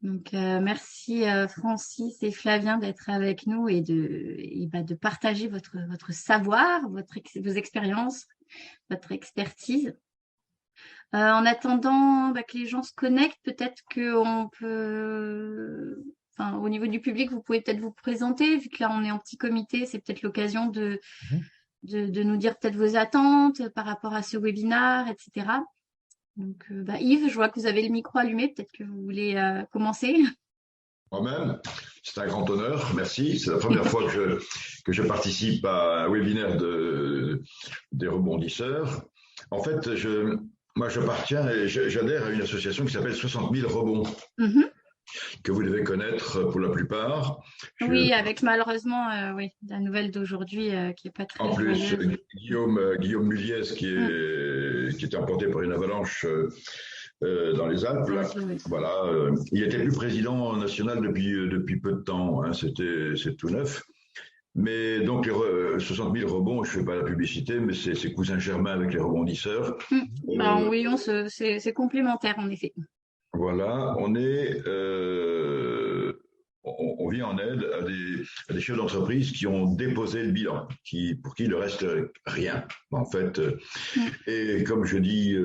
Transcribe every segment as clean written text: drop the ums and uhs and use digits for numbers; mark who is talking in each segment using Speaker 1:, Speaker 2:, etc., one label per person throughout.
Speaker 1: Donc, merci Francis et Flavien d'être avec nous et de partager votre savoir, vos expériences, votre expertise. En attendant que les gens se connectent, peut-être qu'on peut, enfin, au niveau du public, vous pouvez peut-être vous présenter, vu que là on est en petit comité, c'est peut-être l'occasion
Speaker 2: Mhm.
Speaker 1: de nous dire peut-être vos attentes par rapport à ce webinaire, etc. Donc, Yves, je vois que vous avez le micro allumé, peut-être que vous voulez commencer.
Speaker 3: Moi-même, c'est un grand honneur, merci. C'est la première fois que je participe à un webinaire des rebondisseurs. En fait, moi j'appartiens et j'adhère à une association qui s'appelle 60 000 rebonds,
Speaker 1: Mhm.
Speaker 3: que vous devez connaître pour la plupart.
Speaker 1: Oui, avec malheureusement, oui, la nouvelle d'aujourd'hui qui est pas très
Speaker 3: En plus,
Speaker 1: joyeuse.
Speaker 3: Guillaume Muliez qui est emporté par une avalanche dans les Alpes. Là.
Speaker 1: Oui.
Speaker 3: Voilà, il était plus président national depuis peu de temps. Hein, c'est tout neuf. Mais donc, 60 000 rebonds, je ne fais pas la publicité, mais c'est cousin germain avec les rebondisseurs.
Speaker 1: Oui, c'est complémentaire en effet.
Speaker 3: Voilà, on vient en aide à des chefs d'entreprise qui ont déposé le bilan, pour qui il ne reste rien, en fait. Et comme je dis,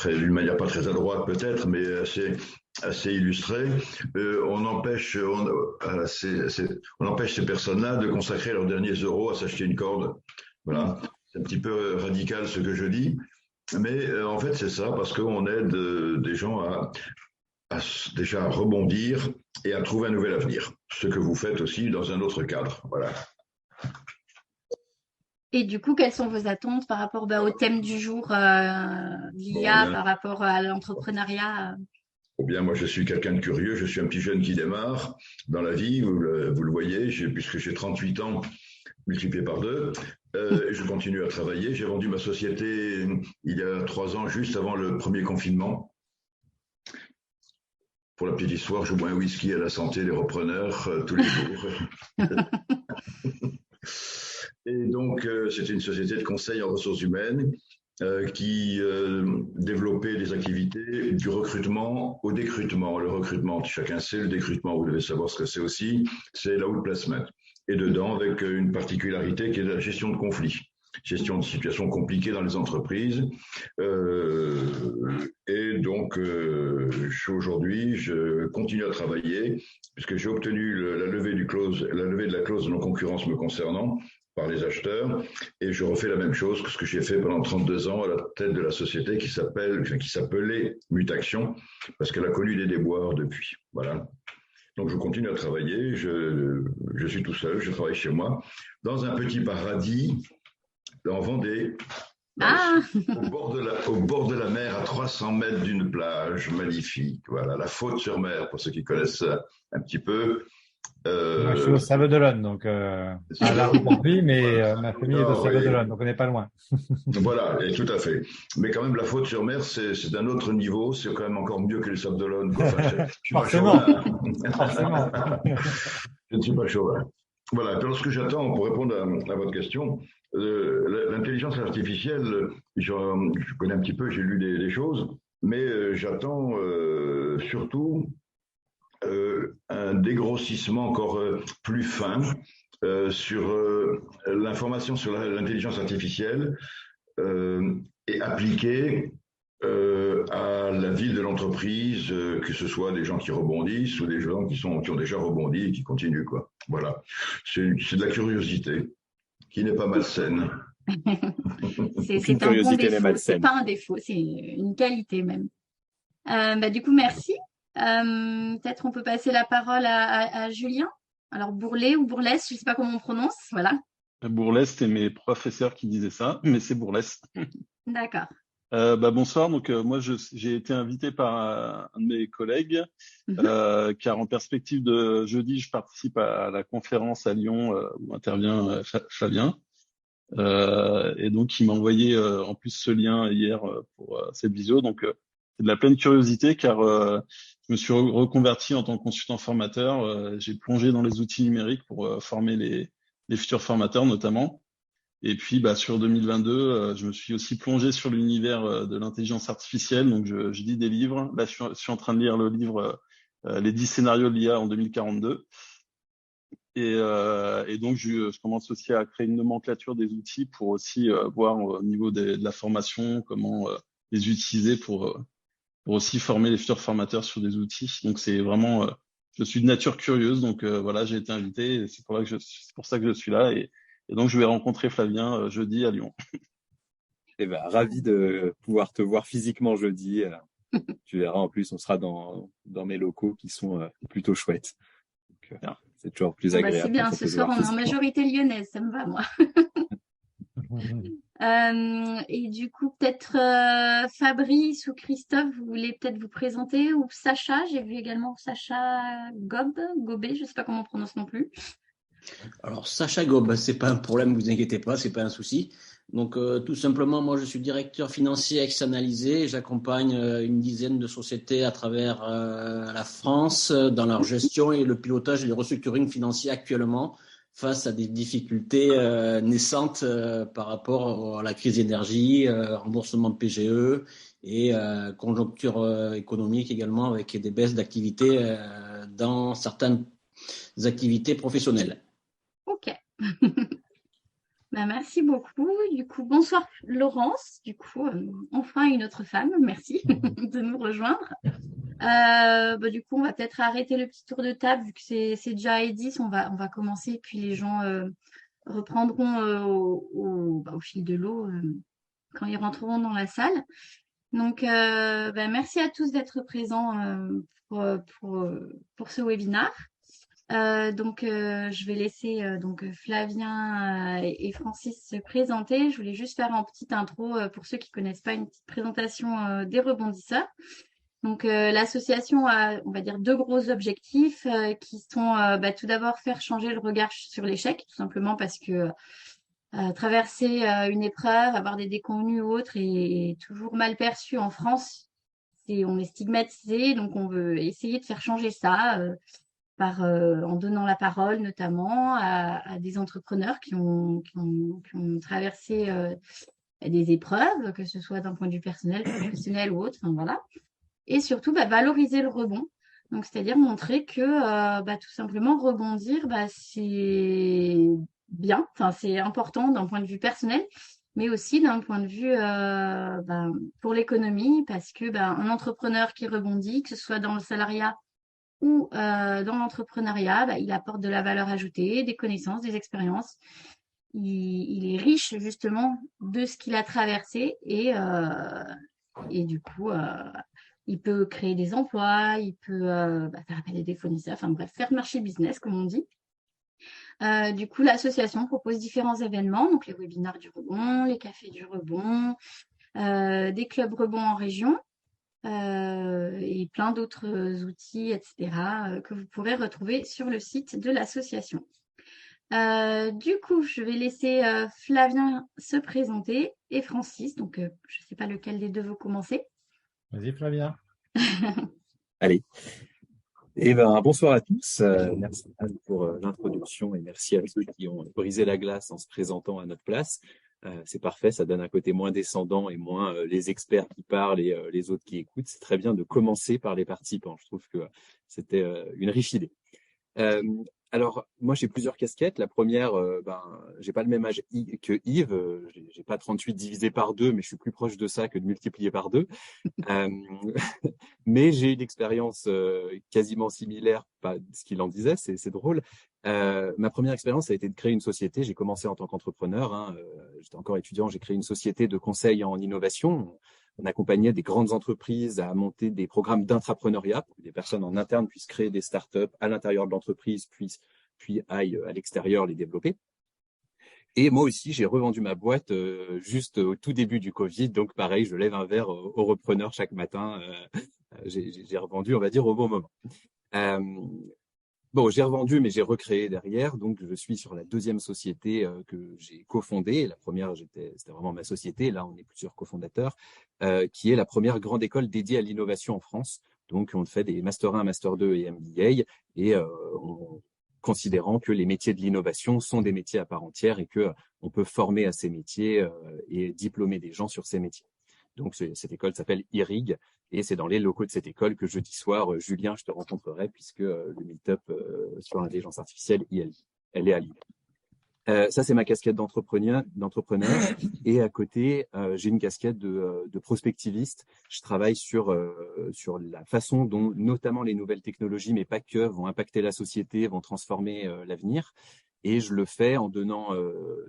Speaker 3: d'une manière pas très à droite peut-être, mais assez illustrée, on empêche ces personnes-là de consacrer leurs derniers euros à s'acheter une corde. Voilà, c'est un petit peu radical ce que je dis. Mais en fait, c'est ça, parce qu'on aide des gens à déjà rebondir et à trouver un nouvel avenir. Ce que vous faites aussi dans un autre cadre. Voilà.
Speaker 1: Et du coup, quelles sont vos attentes par rapport au thème du jour, l'IA, par rapport à l'entrepreneuriat
Speaker 3: Bien, moi, je suis quelqu'un de curieux. Je suis un petit jeune qui démarre dans la vie. Vous le voyez, puisque j'ai 38 ans multiplié par 2. Je continue à travailler. J'ai vendu ma société il y a 3 ans, juste avant le premier confinement. Pour la petite histoire, je bois un whisky à la santé des repreneurs tous les jours. Et donc, c'est une société de conseil en ressources humaines qui développait des activités du recrutement au décrutement. Le recrutement, chacun sait, le décrutement, vous devez savoir ce que c'est aussi, c'est l'outplacement. Et dedans, avec une particularité qui est la gestion de conflits. Gestion de situations compliquées dans les entreprises. Et donc, aujourd'hui, je continue à travailler puisque j'ai obtenu la levée de la clause de non-concurrence me concernant par les acheteurs, et je refais la même chose que ce que j'ai fait pendant 32 ans à la tête de la société qui s'appelait Mutaction, parce qu'elle a connu des déboires depuis. Voilà. Donc je continue à travailler, je suis tout seul, je travaille chez moi, dans un petit paradis en Vendée, au bord de la mer, à 300 mètres d'une plage magnifique. Voilà, la Faute-sur-Mer, pour ceux qui connaissent un petit peu.
Speaker 2: Moi, je suis au Sable-d'Olonne, donc à la rue, mais ma famille est au Sable-d'Olonne, donc on n'est pas loin.
Speaker 3: Voilà, et tout à fait. Mais quand même, la Faute-sur-Mer, c'est d'un autre niveau. C'est quand même encore mieux que les Sables d'Olonne. Enfin,
Speaker 2: Forcément. Forcément.
Speaker 3: Je ne suis pas chauvin. Voilà. Alors, ce que j'attends pour répondre à votre question, l'intelligence artificielle, je connais un petit peu, j'ai lu des choses, mais j'attends surtout un dégrossissement encore plus fin sur l'information sur l'intelligence artificielle et appliquée à la vie de l'entreprise, que ce soit des gens qui rebondissent ou des gens qui ont déjà rebondi et qui continuent, quoi. Voilà. C'est de la curiosité qui n'est pas malsaine.
Speaker 1: C'est un bon défaut. C'est pas un défaut, c'est une qualité même. Du coup, merci. Peut-être on peut passer la parole à Julien. Alors Bourlet ou Bourlès, je ne sais pas comment on prononce. Voilà.
Speaker 4: Bourlès, c'était mes professeurs qui disaient ça, mais c'est Bourlès.
Speaker 1: D'accord.
Speaker 4: Bonsoir. Donc moi, j'ai été invité par un de mes collègues, car en perspective de jeudi, je participe à la conférence à Lyon où intervient Fabien. Et donc, il m'a envoyé en plus ce lien hier pour cette visio. Donc, c'est de la pleine curiosité car je me suis reconverti en tant que consultant formateur. J'ai plongé dans les outils numériques pour former les futurs formateurs notamment. Et puis, sur 2022, je me suis aussi plongé sur l'univers de l'intelligence artificielle. Donc, je lis des livres. Là, je suis en train de lire le livre Les 10 scénarios de l'IA en 2042. Et donc, je commence aussi à créer une nomenclature des outils pour aussi voir au niveau de la formation comment les utiliser pour aussi former les futurs formateurs sur des outils. Donc, c'est vraiment, je suis de nature curieuse. Donc, voilà, j'ai été invité. Et c'est pour ça que je suis là. Et donc, je vais rencontrer Flavien jeudi à Lyon.
Speaker 5: Eh ben, ravi de pouvoir te voir physiquement jeudi. Tu verras, en plus, on sera dans mes locaux qui sont plutôt chouettes. Donc, c'est toujours plus agréable.
Speaker 1: C'est bien, ce soir, on est en majorité lyonnaise, ça me va, moi. Et du coup, peut-être Fabrice ou Christophe, vous voulez peut-être vous présenter, ou Sacha, j'ai vu également Sacha Gobé, je ne sais pas comment on prononce non plus.
Speaker 6: Alors, Sacha Gob, c'est pas un problème, vous inquiétez pas, c'est pas un souci. Donc, tout simplement, moi, je suis directeur financier externalisé. J'accompagne une dizaine de sociétés à travers la France dans leur gestion et le pilotage et le restructuring financier actuellement face à des difficultés naissantes par rapport à la crise d'énergie, remboursement de PGE et conjoncture économique également avec des baisses d'activité dans certaines activités professionnelles.
Speaker 1: Ok. Merci beaucoup. Du coup, bonsoir Laurence. Du coup, enfin une autre femme. Merci de nous rejoindre. Du coup, on va peut-être arrêter le petit tour de table vu que c'est déjà à 10. On va commencer, puis les gens reprendront au fil de l'eau quand ils rentreront dans la salle. Donc, merci à tous d'être présents pour ce webinaire. Je vais laisser Flavien et Francis se présenter. Je voulais juste faire une petite intro pour ceux qui connaissent pas, une petite présentation des rebondisseurs. Donc l'association a, on va dire, 2 gros objectifs qui sont tout d'abord faire changer le regard sur l'échec, tout simplement parce que traverser une épreuve, avoir des déconvenues ou autres est toujours mal perçu en France. On est stigmatisé, donc on veut essayer de faire changer ça. En donnant la parole notamment à des entrepreneurs qui ont traversé des épreuves, que ce soit d'un point de vue personnel, professionnel ou autre, enfin, voilà. Et surtout valoriser le rebond, donc c'est-à-dire montrer que tout simplement rebondir, c'est bien, enfin c'est important d'un point de vue personnel, mais aussi d'un point de vue pour l'économie, parce que un entrepreneur qui rebondit, que ce soit dans le salariat ou dans l'entrepreneuriat, il apporte de la valeur ajoutée, des connaissances, des expériences. Il est riche justement de ce qu'il a traversé et du coup, il peut créer des emplois, il peut faire appel à des fournisseurs, enfin bref, faire marcher le business comme on dit. Du coup, l'association propose différents événements, donc les webinaires du rebond, les cafés du rebond, des clubs rebond en région. Et plein d'autres outils, etc., que vous pourrez retrouver sur le site de l'association. Du coup, je vais laisser Flavien se présenter et Francis. Donc, je ne sais pas lequel des deux veut commencer.
Speaker 2: Vas-y, Flavien.
Speaker 5: Allez. Bonsoir à tous. Merci Anne pour l'introduction et merci à ceux qui ont brisé la glace en se présentant à notre place. C'est parfait, ça donne un côté moins descendant et moins les experts qui parlent et les autres qui écoutent. C'est très bien de commencer par les participants. Je trouve que c'était une riche idée. Alors, moi, j'ai plusieurs casquettes. La première, j'ai pas le même âge que Yves. J'ai pas 38 divisé par 2, mais je suis plus proche de ça que de multiplier par 2. Mais j'ai une expérience quasiment similaire, pas ce qu'il en disait, c'est drôle. Ma première expérience a été de créer une société. J'ai commencé en tant qu'entrepreneur. J'étais encore étudiant. J'ai créé une société de conseil en innovation. On accompagnait des grandes entreprises à monter des programmes d'intrapreneuriat pour que des personnes en interne puissent créer des startups à l'intérieur de l'entreprise, puis aillent à l'extérieur les développer. Et moi aussi, j'ai revendu ma boîte juste au tout début du Covid. Donc, pareil, je lève un verre aux repreneurs chaque matin. J'ai revendu, on va dire, au bon moment. J'ai revendu, mais j'ai recréé derrière. Donc, je suis sur la deuxième société que j'ai cofondée. La première, c'était vraiment ma société. Là, on est plusieurs cofondateurs, qui est la première grande école dédiée à l'innovation en France. Donc, on fait des Master 1, Master 2 et MBA. Et on considérant que les métiers de l'innovation sont des métiers à part entière et que on peut former à ces métiers et diplômer des gens sur ces métiers. Donc, cette école s'appelle IRIG et c'est dans les locaux de cette école que jeudi soir, Julien, je te rencontrerai puisque le meet-up sur l'intelligence artificielle, elle est à Lille. Ça, c'est ma casquette d'entrepreneur. Et à côté, j'ai une casquette de prospectiviste. Je travaille sur la façon dont, notamment les nouvelles technologies, mais pas que, vont impacter la société, vont transformer l'avenir. Et je le fais en donnant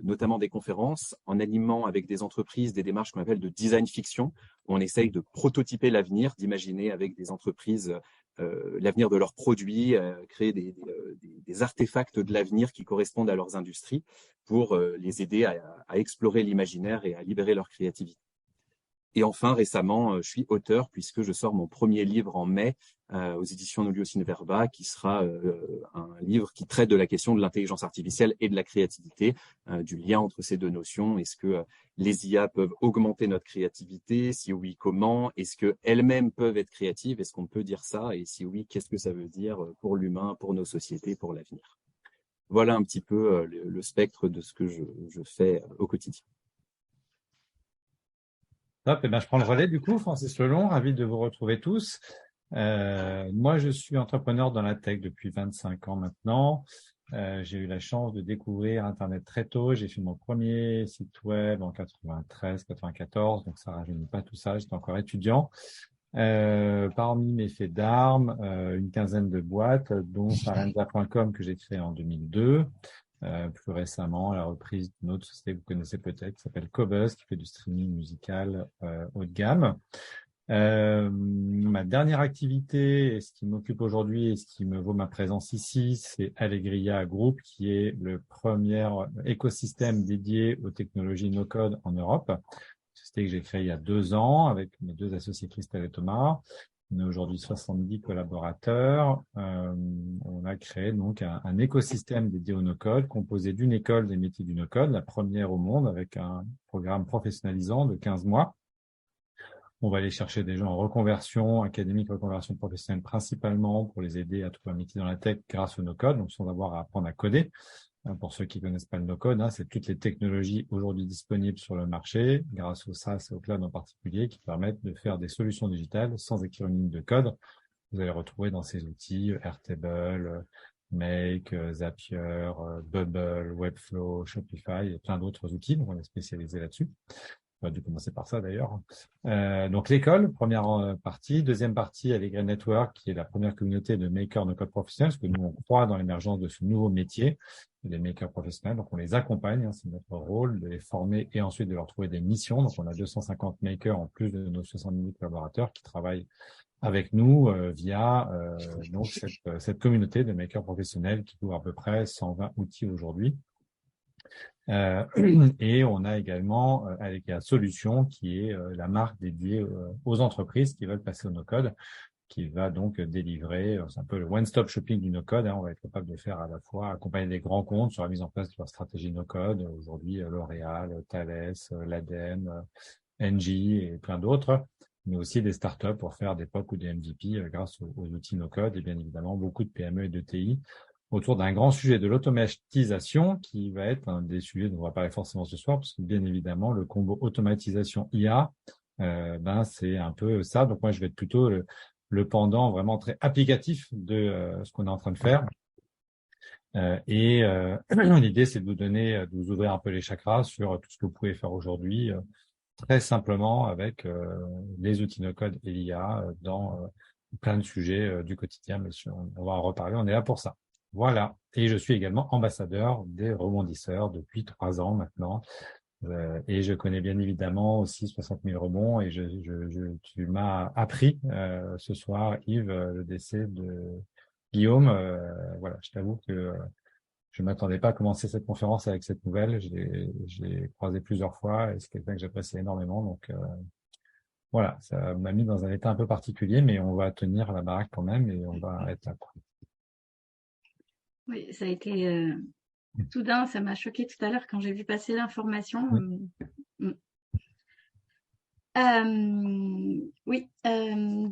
Speaker 5: notamment des conférences, en animant avec des entreprises des démarches qu'on appelle de design fiction, où on essaye de prototyper l'avenir, d'imaginer avec des entreprises l'avenir de leurs produits, créer des artefacts de l'avenir qui correspondent à leurs industries pour les aider à explorer l'imaginaire et à libérer leur créativité. Et enfin, récemment, je suis auteur puisque je sors mon premier livre en mai aux éditions Nolio Sineverba, qui sera un livre qui traite de la question de l'intelligence artificielle et de la créativité, du lien entre ces deux notions. Est-ce que les IA peuvent augmenter notre créativité? Si oui, comment? Est-ce qu'elles-mêmes peuvent être créatives? Est-ce qu'on peut dire ça? Et si oui, qu'est-ce que ça veut dire pour l'humain, pour nos sociétés, pour l'avenir? Voilà un petit peu le spectre de ce que je fais au quotidien.
Speaker 2: Top, et ben, je prends le relais du coup, Francis Lelong, ravi de vous retrouver tous. Moi, je suis entrepreneur dans la tech depuis 25 ans maintenant. J'ai eu la chance de découvrir Internet très tôt. J'ai fait mon premier site web en 93, 94, donc ça rajeunit pas tout ça, j'étais encore étudiant. Parmi mes faits d'armes, une quinzaine de boîtes, dont Sarenza.com que j'ai créé en 2002. Plus récemment, la reprise d'une autre société que vous connaissez peut-être, qui s'appelle Cobuzz, qui fait du streaming musical haut de gamme. Ma dernière activité, et ce qui m'occupe aujourd'hui et ce qui me vaut ma présence ici, c'est Allegria Group, qui est le premier écosystème dédié aux technologies no-code en Europe. Société que j'ai créée il y a 2 ans avec mes 2 associés Christelle et Thomas. On est aujourd'hui 70 collaborateurs. On a créé donc un écosystème dédié au no-code, composé d'une école des métiers du no-code, la première au monde, avec un programme professionnalisant de 15 mois. On va aller chercher des gens en reconversion académique, reconversion professionnelle principalement pour les aider à trouver un métier dans la tech grâce au no-code, donc sans avoir à apprendre à coder. Pour ceux qui connaissent pas le no-code, c'est toutes les technologies aujourd'hui disponibles sur le marché, grâce au SaaS et au cloud en particulier, qui permettent de faire des solutions digitales sans écrire une ligne de code. Vous allez retrouver dans ces outils Airtable, Make, Zapier, Bubble, Webflow, Shopify et plein d'autres outils. Donc on est spécialisé là-dessus. On a dû commencer par ça d'ailleurs. Donc l'école, première partie. Deuxième partie, Allegria Network, qui est la première communauté de makers no-code professionnels, parce que nous, on croit dans l'émergence de ce nouveau métier, des makers professionnels. Donc on les accompagne, c'est notre rôle de les former et ensuite de leur trouver des missions. Donc on a 250 makers en plus de nos 70 000 collaborateurs qui travaillent avec nous via donc cette communauté de makers professionnels qui couvre à peu près 120 outils aujourd'hui. Et on a également Allegria Solutions, qui est la marque dédiée aux entreprises qui veulent passer au no-code, qui va donc délivrer, c'est un peu le one-stop shopping du no-code. On va être capable de faire à la fois accompagner des grands comptes sur la mise en place de leur stratégie no-code. Aujourd'hui, L'Oréal, Thales, l'ADEME, Engie et plein d'autres, mais aussi des startups pour faire des POC ou des MVP grâce aux outils no-code et bien évidemment beaucoup de PME et de TI autour d'un grand sujet de l'automatisation qui va être un des sujets dont on va parler forcément ce soir, parce que bien évidemment, le combo automatisation IA, c'est un peu ça. Donc moi, je vais être plutôt le pendant vraiment très applicatif de ce qu'on est en train de faire. L'idée, c'est de vous ouvrir un peu les chakras sur tout ce que vous pouvez faire aujourd'hui, très simplement avec les outils no-code et l'IA dans plein de sujets du quotidien. Mais on va en reparler, on est là pour ça. Voilà. Et je suis également ambassadeur des rebondisseurs depuis 3 ans maintenant. Et je connais bien évidemment aussi 60 000 rebonds. Et tu m'as appris ce soir, Yves, le décès de Guillaume. Voilà, je t'avoue que je m'attendais pas à commencer cette conférence avec cette nouvelle. Je l'ai croisé plusieurs fois et c'est quelqu'un que j'apprécie énormément. Donc voilà, ça m'a mis dans un état un peu particulier, mais on va tenir la baraque quand même et on va être là.
Speaker 1: Oui, ça a été soudain, ça m'a choqué tout à l'heure quand j'ai vu passer l'information. Oui,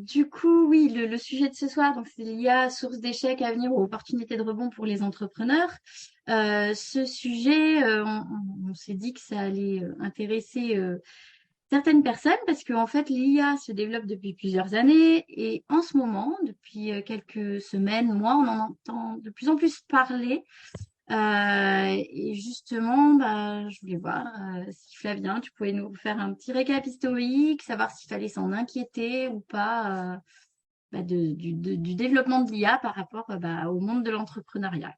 Speaker 1: du coup, oui, le sujet de ce soir, donc c'est l'IA, source d'échecs, avenir ou opportunité de rebond pour les entrepreneurs. Ce sujet, on s'est dit que ça allait intéresser certaines personnes parce qu'en fait, l'IA se développe depuis plusieurs années et en ce moment, depuis quelques semaines, mois, on en entend de plus en plus parler. Et justement, bah, je voulais voir si Flavien, tu pouvais nous faire un petit récap historique, savoir s'il fallait s'en inquiéter ou pas bah, du développement de l'IA par rapport bah, au monde de l'entrepreneuriat.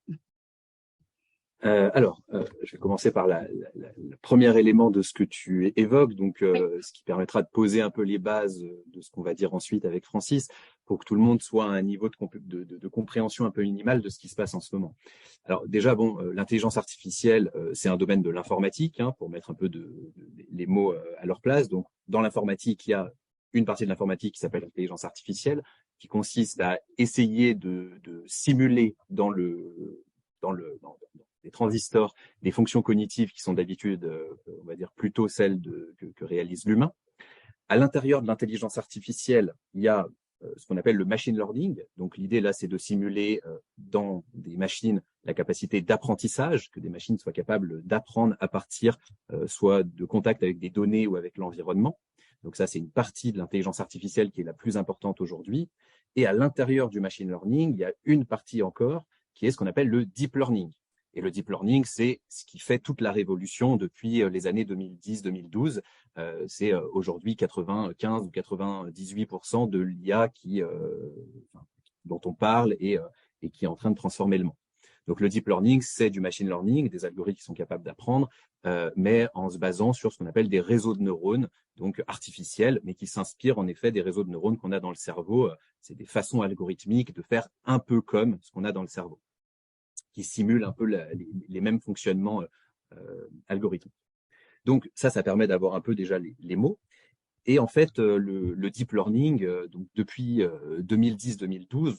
Speaker 5: Je vais commencer par le premier élément de ce que tu évoques, donc
Speaker 1: Oui.
Speaker 5: ce qui permettra de poser un peu les bases de ce qu'on va dire ensuite avec Francis, pour que tout le monde soit à un niveau de compréhension un peu minimal de ce qui se passe en ce moment. Alors déjà, bon, l'intelligence artificielle, c'est un domaine de l'informatique, hein, pour mettre un peu les mots à leur place. Donc, dans l'informatique, il y a une partie de l'informatique qui s'appelle l'intelligence artificielle, qui consiste à essayer de simuler dans les transistors des fonctions cognitives qui sont d'habitude, on va dire, plutôt celles que réalise l'humain. À l'intérieur de l'intelligence artificielle, il y a ce qu'on appelle le machine learning. Donc l'idée là, c'est de simuler dans des machines la capacité d'apprentissage, que des machines soient capables d'apprendre à partir soit de contact avec des données ou avec l'environnement. Donc ça, c'est une partie de l'intelligence artificielle qui est la plus importante aujourd'hui. Et à l'intérieur du machine learning, il y a une partie encore qui est ce qu'on appelle le deep learning. Et le deep learning, c'est ce qui fait toute la révolution depuis les années 2010-2012. C'est aujourd'hui 95 ou 98% de l'IA dont on parle et qui est en train de transformer le monde. Donc le deep learning, c'est du machine learning, des algorithmes qui sont capables d'apprendre, mais en se basant sur ce qu'on appelle des réseaux de neurones, donc artificiels, mais qui s'inspirent en effet des réseaux de neurones qu'on a dans le cerveau. C'est des façons algorithmiques de faire un peu comme ce qu'on a dans le cerveau, qui simulent un peu les mêmes fonctionnements algorithmiques. Donc ça permet d'avoir un peu déjà les mots. Et en fait, le deep learning, donc depuis 2010-2012,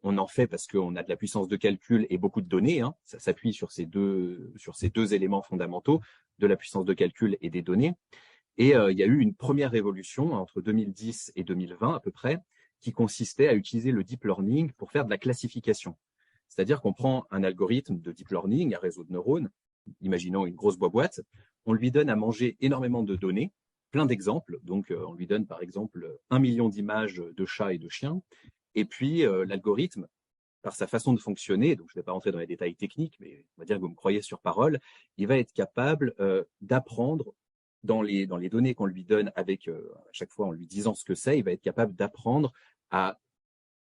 Speaker 5: on en fait parce qu'on a de la puissance de calcul et beaucoup de données. Hein. Ça s'appuie sur ces deux éléments fondamentaux, de la puissance de calcul et des données. Et il y a eu une première révolution entre 2010 et 2020 à peu près, qui consistait à utiliser le deep learning pour faire de la classification. C'est-à-dire qu'on prend un algorithme de deep learning, un réseau de neurones, imaginons une grosse boîte, on lui donne à manger énormément de données, plein d'exemples. Donc, on lui donne par exemple 1 million d'images de chats et de chiens. Et puis, l'algorithme, par sa façon de fonctionner, donc je ne vais pas rentrer dans les détails techniques, mais on va dire que vous me croyez sur parole, il va être capable d'apprendre dans les données qu'on lui donne avec, à chaque fois en lui disant ce que c'est, il va être capable d'apprendre à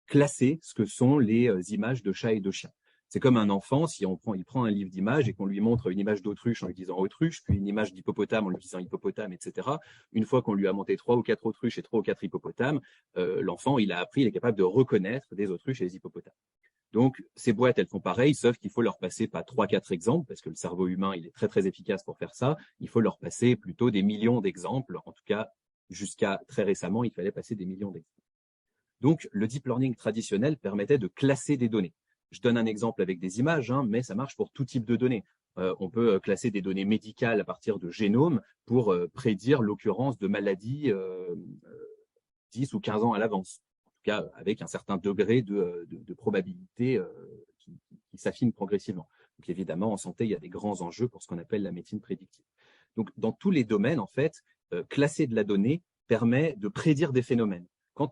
Speaker 5: classer ce que sont les images de chats et de chiens. C'est comme un enfant, si il prend un livre d'images et qu'on lui montre une image d'autruche en lui disant autruche, puis une image d'hippopotame en lui disant hippopotame, etc. Une fois qu'on lui a monté 3 ou 4 autruches et 3 ou 4 hippopotames, l'enfant, il est capable de reconnaître des autruches et des hippopotames. Donc, ces boîtes, elles font pareil, sauf qu'il faut leur passer pas 3-4 exemples, parce que le cerveau humain, il est très, très efficace pour faire ça. Il faut leur passer plutôt des millions d'exemples. En tout cas, jusqu'à très récemment, il fallait passer des millions d'exemples. Donc, le deep learning traditionnel permettait de classer des données. Je donne un exemple avec des images, hein, mais ça marche pour tout type de données. On peut classer des données médicales à partir de génomes pour prédire l'occurrence de maladies 10 ou 15 ans à l'avance. En tout cas, avec un certain degré de probabilité qui s'affine progressivement. Donc, évidemment, en santé, il y a des grands enjeux pour ce qu'on appelle la médecine prédictive. Donc, dans tous les domaines, en fait, classer de la donnée permet de prédire des phénomènes. Quand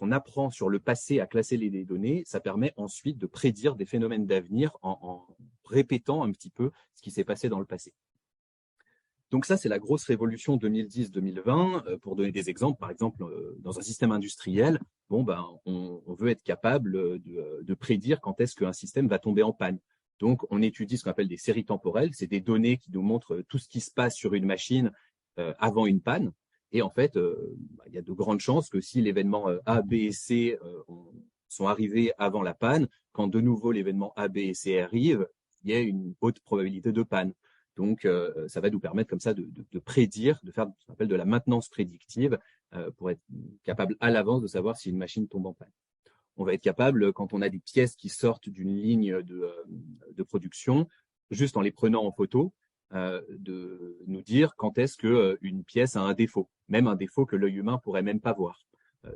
Speaker 5: on apprend sur le passé à classer les données, ça permet ensuite de prédire des phénomènes d'avenir en répétant un petit peu ce qui s'est passé dans le passé. Donc ça, c'est la grosse révolution 2010-2020. Pour donner des exemples, par exemple, dans un système industriel, on veut être capable de prédire quand est-ce qu'un système va tomber en panne. Donc, on étudie ce qu'on appelle des séries temporelles. C'est des données qui nous montrent tout ce qui se passe sur une machine avant une panne. Et en fait, il y a de grandes chances que si l'événement A, B et C sont arrivés avant la panne, quand de nouveau l'événement A, B et C arrive, il y a une haute probabilité de panne. Donc, ça va nous permettre comme ça de prédire, de faire ce qu'on appelle de la maintenance prédictive pour être capable à l'avance de savoir si une machine tombe en panne. On va être capable, quand on a des pièces qui sortent d'une ligne de production, juste en les prenant en photo, de nous dire quand est-ce que une pièce a un défaut, même un défaut que l'œil humain pourrait même pas voir.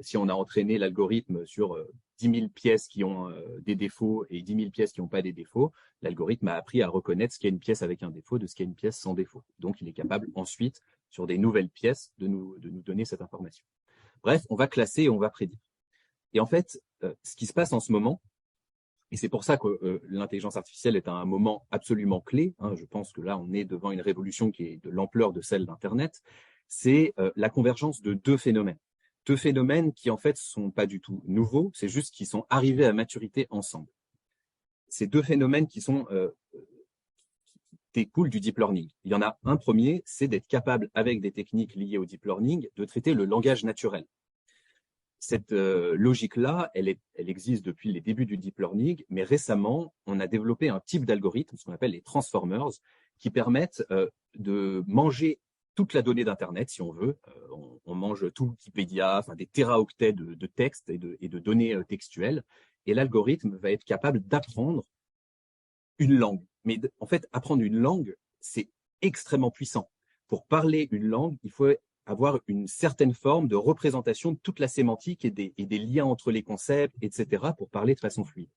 Speaker 5: Si on a entraîné l'algorithme sur 10 000 pièces qui ont des défauts et 10 000 pièces qui n'ont pas des défauts, l'algorithme a appris à reconnaître ce qu'est une pièce avec un défaut de ce qu'est une pièce sans défaut. Donc, il est capable ensuite, sur des nouvelles pièces, de nous donner cette information. Bref, on va classer et on va prédire. Et en fait, ce qui se passe en ce moment, et c'est pour ça que l'intelligence artificielle est à un moment absolument clé, hein, je pense que là, on est devant une révolution qui est de l'ampleur de celle d'Internet, c'est la convergence de deux phénomènes. Deux phénomènes qui, en fait, sont pas du tout nouveaux, c'est juste qu'ils sont arrivés à maturité ensemble. Ces deux phénomènes qui découlent du deep learning. Il y en a un premier, c'est d'être capable, avec des techniques liées au deep learning, de traiter le langage naturel. Cette logique-là, elle existe depuis les débuts du deep learning, mais récemment, on a développé un type d'algorithme, ce qu'on appelle les transformers, qui permettent de manger toute la donnée d'Internet, si on veut. On mange tout Wikipédia, enfin des téraoctets de textes et de données textuelles. Et l'algorithme va être capable d'apprendre une langue. Mais en fait, apprendre une langue, c'est extrêmement puissant. Pour parler une langue, il faut avoir une certaine forme de représentation de toute la sémantique et des liens entre les concepts, etc., pour parler de façon fluide.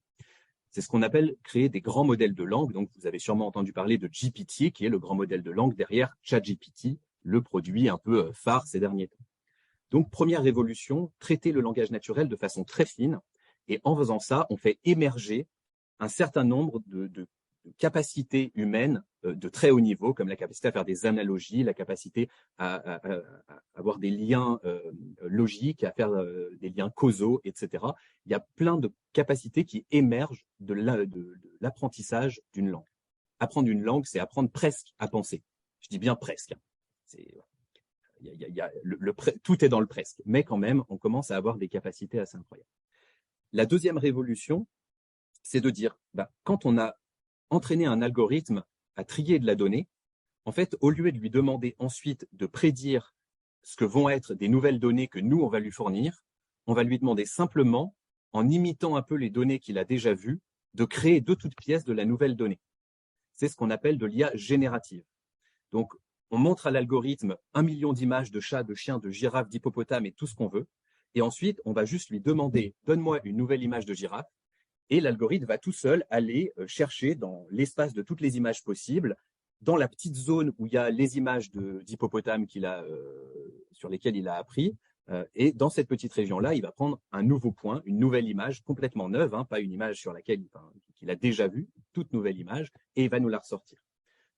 Speaker 5: C'est ce qu'on appelle créer des grands modèles de langue. Donc, vous avez sûrement entendu parler de GPT, qui est le grand modèle de langue derrière ChatGPT, le produit un peu phare ces derniers temps. Donc, première révolution, traiter le langage naturel de façon très fine. Et en faisant ça, on fait émerger un certain nombre de capacités humaines de très haut niveau, comme la capacité à faire des analogies, la capacité à avoir des liens logiques, à faire des liens causaux, etc. Il y a plein de capacités qui émergent de l'apprentissage d'une langue. Apprendre une langue, c'est apprendre presque à penser. Je dis bien presque. Tout est dans le presque, mais quand même, on commence à avoir des capacités assez incroyables. La deuxième révolution, c'est de dire, quand on a entraîner un algorithme à trier de la donnée, en fait, au lieu de lui demander ensuite de prédire ce que vont être des nouvelles données que nous, on va lui fournir, on va lui demander simplement, en imitant un peu les données qu'il a déjà vues, de créer de toutes pièces de la nouvelle donnée. C'est ce qu'on appelle de l'IA générative. Donc, on montre à l'algorithme 1 million d'images de chats, de chiens, de girafes, d'hippopotames et tout ce qu'on veut. Et ensuite, on va juste lui demander, donne-moi une nouvelle image de girafe. Et l'algorithme va tout seul aller chercher dans l'espace de toutes les images possibles, dans la petite zone où il y a les images d'hippopotames sur lesquelles il a appris. Et dans cette petite région-là, il va prendre un nouveau point, une nouvelle image complètement neuve, pas une image sur laquelle qu'il a déjà vue, toute nouvelle image, et il va nous la ressortir.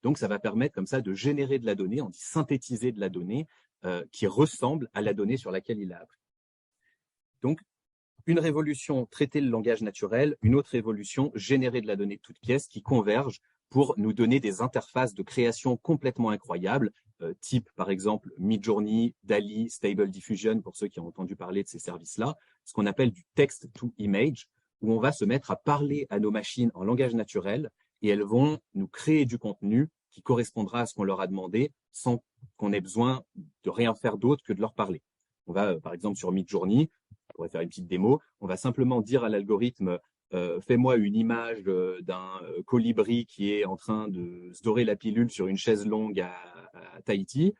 Speaker 5: Donc, ça va permettre comme ça de générer de la donnée, on dit synthétiser de la donnée qui ressemble à la donnée sur laquelle il a appris. Donc, une révolution, traiter le langage naturel, une autre révolution, générer de la donnée de toutes pièces qui convergent pour nous donner des interfaces de création complètement incroyables, type par exemple Midjourney, DALL-E, Stable Diffusion, pour ceux qui ont entendu parler de ces services-là, ce qu'on appelle du text to image, où on va se mettre à parler à nos machines en langage naturel et elles vont nous créer du contenu qui correspondra à ce qu'on leur a demandé sans qu'on ait besoin de rien faire d'autre que de leur parler. On va, par exemple, sur Midjourney, on pourrait faire une petite démo, on va simplement dire à l'algorithme fais-moi une image d'un colibri qui est en train de se dorer la pilule sur une chaise longue à Tahiti,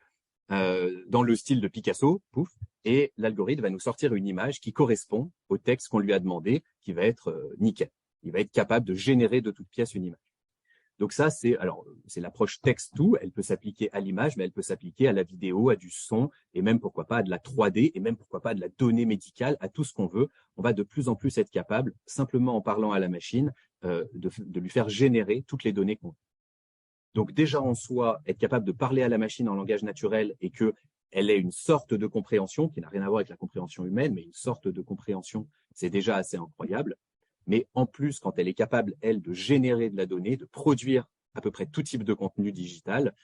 Speaker 5: dans le style de Picasso, pouf, et l'algorithme va nous sortir une image qui correspond au texte qu'on lui a demandé, qui va être nickel. Il va être capable de générer de toutes pièces une image. Donc ça, c'est l'approche text-to, elle peut s'appliquer à l'image, mais elle peut s'appliquer à la vidéo, à du son, et même pourquoi pas à de la 3D, et même pourquoi pas à de la donnée médicale, à tout ce qu'on veut. On va de plus en plus être capable, simplement en parlant à la machine, de lui faire générer toutes les données qu'on veut. Donc déjà en soi, être capable de parler à la machine en langage naturel et qu'elle ait une sorte de compréhension, qui n'a rien à voir avec la compréhension humaine, mais une sorte de compréhension, c'est déjà assez incroyable. Mais en plus, quand elle est capable, elle, de générer de la donnée, de produire à peu près tout type de contenu digital,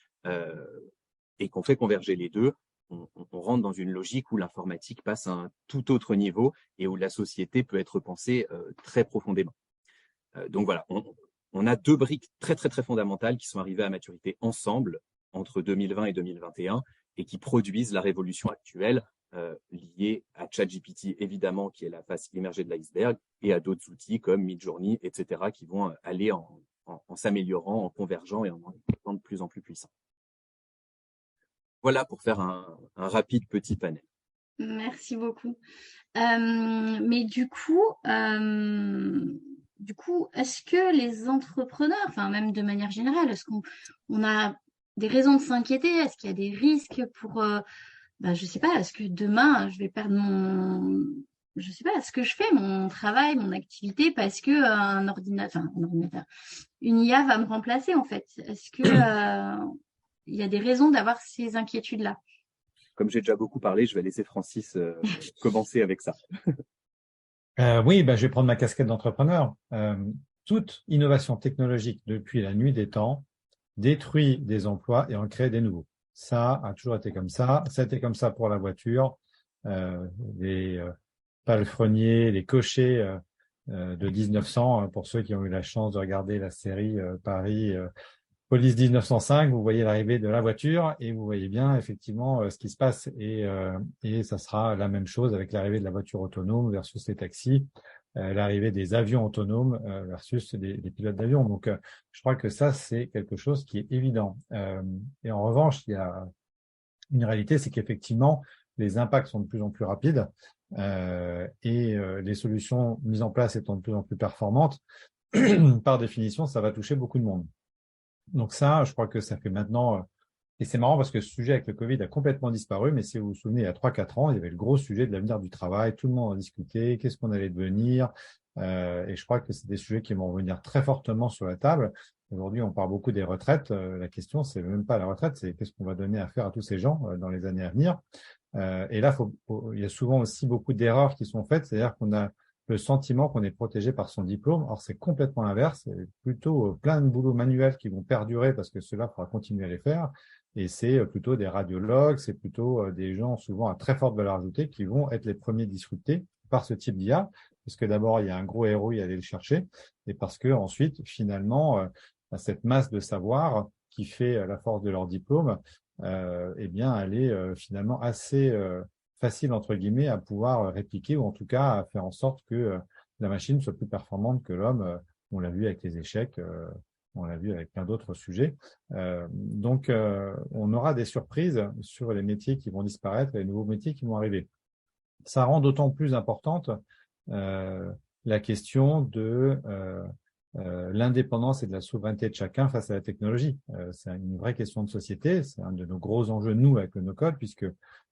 Speaker 5: et qu'on fait converger les deux, on rentre dans une logique où l'informatique passe à un tout autre niveau et où la société peut être pensée très profondément. Donc voilà, on a deux briques très, très, très fondamentales qui sont arrivées à maturité ensemble entre 2020 et 2021 et qui produisent la révolution actuelle liée à ChatGPT, évidemment, qui est la face immergée de l'iceberg, et à d'autres outils comme Midjourney, etc., qui vont aller en s'améliorant, en convergeant et en étant de plus en plus puissant. Voilà pour faire un rapide petit panel.
Speaker 1: Merci beaucoup. Mais du coup, est-ce que les entrepreneurs, enfin même de manière générale, est-ce qu'on a des raisons de s'inquiéter? Est-ce qu'il y a des risques pour, je sais pas, est-ce que demain je vais perdre je sais pas, est-ce que je fais mon travail, mon activité parce que une IA va me remplacer en fait? Est-ce que il y a des raisons d'avoir ces inquiétudes-là?
Speaker 5: Comme j'ai déjà beaucoup parlé, je vais laisser Francis commencer avec ça.
Speaker 2: Oui, je vais prendre ma casquette d'entrepreneur. Toute innovation technologique depuis la nuit des temps détruit des emplois et en crée des nouveaux. Ça a toujours été comme ça. Ça a été comme ça pour la voiture. Les palefreniers, les cochers de 1900, pour ceux qui ont eu la chance de regarder la série Paris Police 1905, vous voyez l'arrivée de la voiture et vous voyez bien effectivement ce qui se passe et ça sera la même chose avec l'arrivée de la voiture autonome versus les taxis, l'arrivée des avions autonomes versus les pilotes d'avion. Donc je crois que ça c'est quelque chose qui est évident. Et en revanche, il y a une réalité, c'est qu'effectivement les impacts sont de plus en plus rapides et les solutions mises en place étant de plus en plus performantes, par définition, ça va toucher beaucoup de monde. Donc ça, je crois que ça fait maintenant, et c'est marrant parce que ce sujet avec le Covid a complètement disparu, mais si vous vous souvenez, il y a 3-4 ans, il y avait le gros sujet de l'avenir du travail, tout le monde en discutait, qu'est-ce qu'on allait devenir, et je crois que c'est des sujets qui vont revenir très fortement sur la table. Aujourd'hui, on parle beaucoup des retraites, la question, c'est même pas la retraite, c'est qu'est-ce qu'on va donner à faire à tous ces gens dans les années à venir. Et là, il y a souvent aussi beaucoup d'erreurs qui sont faites, c'est-à-dire qu'on a le sentiment qu'on est protégé par son diplôme. Or, c'est complètement l'inverse. C'est plutôt plein de boulots manuels qui vont perdurer parce que cela faudra continuer à les faire. Et c'est plutôt des radiologues, c'est plutôt des gens souvent à très forte valeur ajoutée qui vont être les premiers disruptés par ce type d'IA. Parce que d'abord, il y a un gros ROI à aller le chercher. Et parce que ensuite, finalement, cette masse de savoir qui fait la force de leur diplôme, elle est finalement assez facile, entre guillemets, à pouvoir répliquer ou en tout cas à faire en sorte que la machine soit plus performante que l'homme. On l'a vu avec les échecs, on l'a vu avec plein d'autres sujets. Donc, on aura des surprises sur les métiers qui vont disparaître et les nouveaux métiers qui vont arriver. Ça rend d'autant plus importante la question de l'indépendance et de la souveraineté de chacun face à la technologie. C'est une vraie question de société, c'est un de nos gros enjeux, nous, avec le no-code, puisque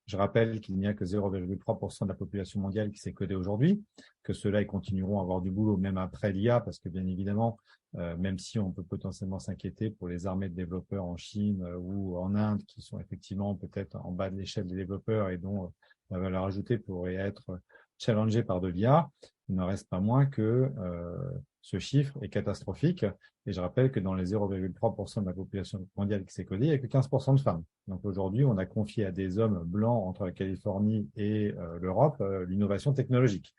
Speaker 2: je rappelle qu'il n'y a que 0,3% de la population mondiale qui s'est codée aujourd'hui, que ceux-là, ils continueront à avoir du boulot même après l'IA, parce que bien évidemment, même si on peut potentiellement s'inquiéter pour les armées de développeurs en Chine ou en Inde, qui sont effectivement peut-être en bas de l'échelle des développeurs et dont la valeur ajoutée pourrait être challengée par de l'IA, il n'en reste pas moins que ce chiffre est catastrophique. Et je rappelle que dans les 0,3% de la population mondiale qui s'est codée, il n'y a que 15% de femmes. Donc aujourd'hui, on a confié à des hommes blancs entre la Californie et l'Europe l'innovation technologique.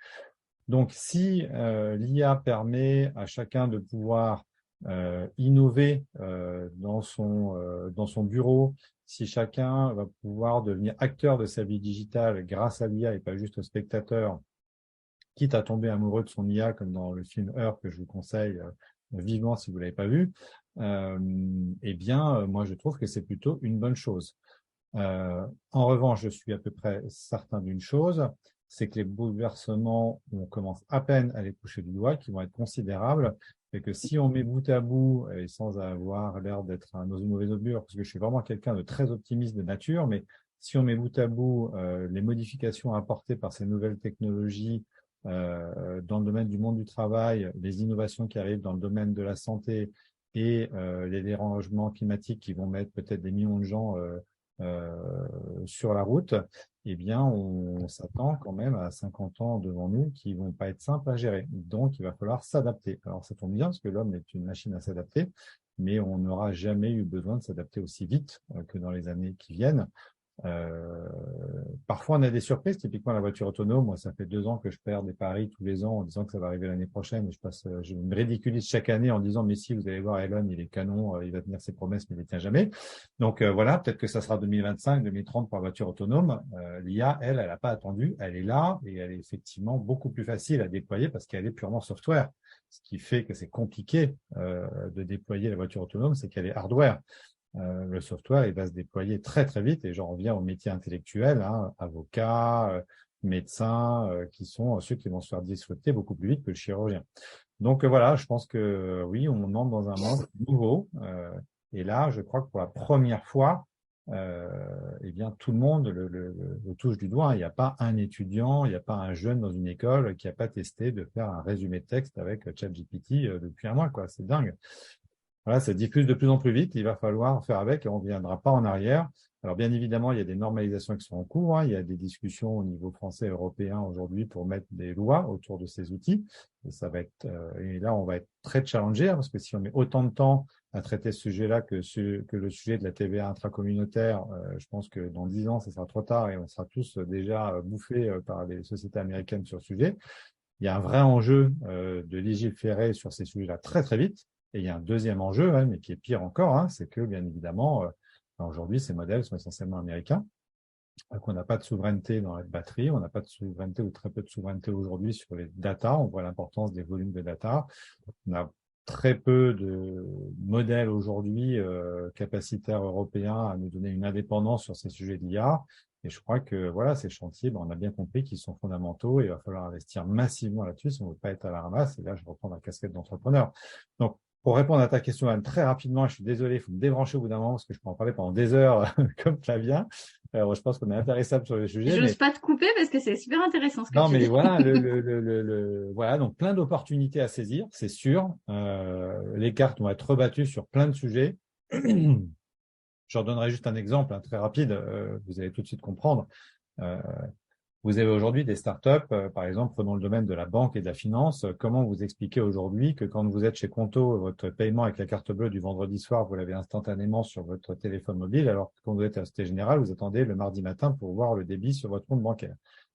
Speaker 2: Donc si l'IA permet à chacun de pouvoir innover dans son bureau, si chacun va pouvoir devenir acteur de sa vie digitale grâce à l'IA et pas juste spectateur, quitte à tomber amoureux de son IA, comme dans le film Her, que je vous conseille vivement si vous l'avez pas vu, moi je trouve que c'est plutôt une bonne chose. En revanche, je suis à peu près certain d'une chose, c'est que les bouleversements, on commence à peine à les toucher du doigt, qui vont être considérables, et que si on met bout à bout, et sans avoir l'air d'être dans une mauvaise augure, parce que je suis vraiment quelqu'un de très optimiste de nature, mais si on met bout à bout les modifications apportées par ces nouvelles technologies dans le domaine du monde du travail, les innovations qui arrivent dans le domaine de la santé et les dérangements climatiques qui vont mettre peut-être des millions de gens sur la route, eh bien, on s'attend quand même à 50 ans devant nous qui vont pas être simples à gérer. Donc, il va falloir s'adapter. Alors, ça tombe bien parce que l'homme est une machine à s'adapter, mais on n'aura jamais eu besoin de s'adapter aussi vite que dans les années qui viennent. Parfois, on a des surprises. Typiquement, la voiture autonome, moi, ça fait 2 ans que je perds des paris tous les ans en disant que ça va arriver l'année prochaine. Et je me ridiculise chaque année en disant, mais si, vous allez voir, Elon, il est canon, il va tenir ses promesses, mais il les tient jamais. Donc, voilà, peut-être que ça sera 2025, 2030 pour la voiture autonome. L'IA, elle n'a pas attendu. Elle est là et elle est effectivement beaucoup plus facile à déployer parce qu'elle est purement software. Ce qui fait que c'est compliqué de déployer la voiture autonome, c'est qu'elle est hardware. Le software, il va se déployer très très vite et j'en reviens aux métiers intellectuels, hein, avocats, médecins, qui sont ceux qui vont se faire disrupter beaucoup plus vite que le chirurgien. Donc voilà, je pense que oui, on entre dans un monde nouveau et là, je crois que pour la première fois, eh bien tout le monde le touche du doigt. Il n'y a pas un étudiant, il n'y a pas un jeune dans une école qui n'a pas testé de faire un résumé de texte avec ChatGPT depuis un mois, quoi. C'est dingue. Voilà, ça diffuse de plus en plus vite. Il va falloir faire avec et on ne reviendra pas en arrière. Alors, bien évidemment, il y a des normalisations qui sont en cours, hein. Il y a des discussions au niveau français et européen aujourd'hui pour mettre des lois autour de ces outils. Et ça va être, et là, on va être très challengé, hein, parce que si on met autant de temps à traiter ce sujet-là que le sujet de la TVA intracommunautaire, je pense que dans 10 ans, ça sera trop tard et on sera tous déjà bouffés par les sociétés américaines sur le sujet. Il y a un vrai enjeu de légiférer sur ces sujets-là très, très vite. Et il y a un deuxième enjeu, hein, mais qui est pire encore, hein, c'est que, bien évidemment, aujourd'hui, ces modèles sont essentiellement américains. Donc, on n'a pas de souveraineté dans la batterie, on n'a pas de souveraineté ou très peu de souveraineté aujourd'hui sur les data. On voit l'importance des volumes de data. On a très peu de modèles aujourd'hui capacitaires européens à nous donner une indépendance sur ces sujets d'IA. Et je crois que voilà, ces chantiers, on a bien compris qu'ils sont fondamentaux et il va falloir investir massivement là-dessus si on ne veut pas être à la ramasse. Et là, je reprends la casquette d'entrepreneur. Donc, pour répondre à ta question, Anne, très rapidement, je suis désolé, il faut me débrancher au bout d'un moment parce que je peux en parler pendant des heures comme Flavien. Alors, je pense qu'on est intéressable sur le sujet.
Speaker 1: J'ose pas te couper parce que c'est super intéressant ce que
Speaker 2: non,
Speaker 1: tu
Speaker 2: mais
Speaker 1: dis.
Speaker 2: voilà, voilà, donc plein d'opportunités à saisir, c'est sûr. Les cartes vont être rebattues sur plein de sujets. Je redonnerai juste un exemple très rapide, vous allez tout de suite comprendre. Vous avez aujourd'hui des startups, par exemple, prenons le domaine de la banque et de la finance. Comment vous expliquez aujourd'hui que quand vous êtes chez Conto, votre paiement avec la carte bleue du vendredi soir, vous l'avez instantanément sur votre téléphone mobile, alors que quand vous êtes à la Société Générale, vous attendez le mardi matin pour voir le débit sur votre compte bancaire.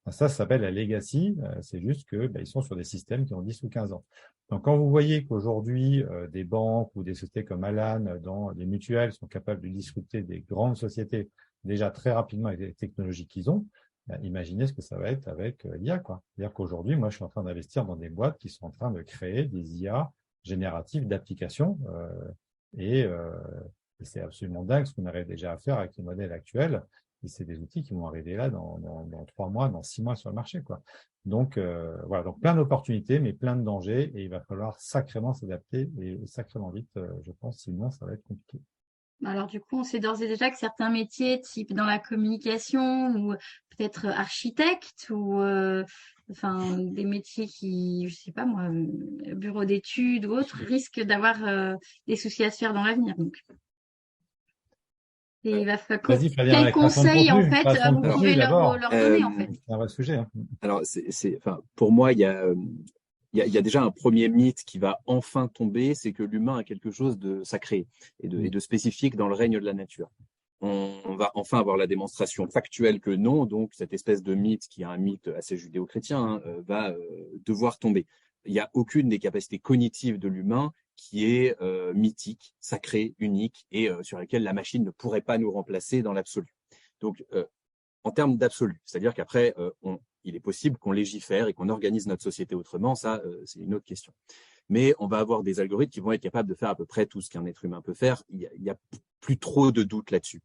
Speaker 2: Ça s'appelle la legacy. C'est juste que ils sont sur des systèmes qui ont 10 ou 15 ans. Donc, quand vous voyez qu'aujourd'hui, des banques ou des sociétés comme Alan, dans les mutuelles, sont capables de disrupter des grandes sociétés déjà très rapidement avec les technologies qu'ils ont, imaginez ce que ça va être avec l'IA, quoi. C'est-à-dire qu'aujourd'hui, moi, je suis en train d'investir dans des boîtes qui sont en train de créer des IA génératives d'applications et c'est absolument dingue ce qu'on arrive déjà à faire avec les modèles actuels. Et c'est des outils qui vont arriver là dans 3 mois, dans 6 mois sur le marché, quoi. Donc voilà, donc plein d'opportunités, mais plein de dangers, et il va falloir sacrément s'adapter et sacrément vite, je pense, sinon ça va être compliqué.
Speaker 1: Alors du coup, on sait d'ores et déjà que certains métiers, type dans la communication ou peut-être architecte ou enfin des métiers qui, je sais pas moi, bureau d'études ou autres, risquent d'avoir des soucis à se faire dans l'avenir. Donc, et il va falloir
Speaker 2: Vas-y, Flavien,
Speaker 1: quel conseil en fait vous pouvez leur donner en fait.
Speaker 2: C'est un vrai sujet. Hein.
Speaker 5: Alors, enfin, pour moi, il y a déjà un premier mythe qui va enfin tomber, c'est que l'humain a quelque chose de sacré et de spécifique dans le règne de la nature. On va enfin avoir la démonstration factuelle que non, donc cette espèce de mythe, qui est un mythe assez judéo-chrétien, va devoir tomber. Il n'y a aucune des capacités cognitives de l'humain qui est mythique, sacrée, unique et sur laquelle la machine ne pourrait pas nous remplacer dans l'absolu. Donc, en termes d'absolu, c'est-à-dire qu'après, il est possible qu'on légifère et qu'on organise notre société autrement, ça, c'est une autre question. Mais on va avoir des algorithmes qui vont être capables de faire à peu près tout ce qu'un être humain peut faire. Il y a plus trop de doute là-dessus.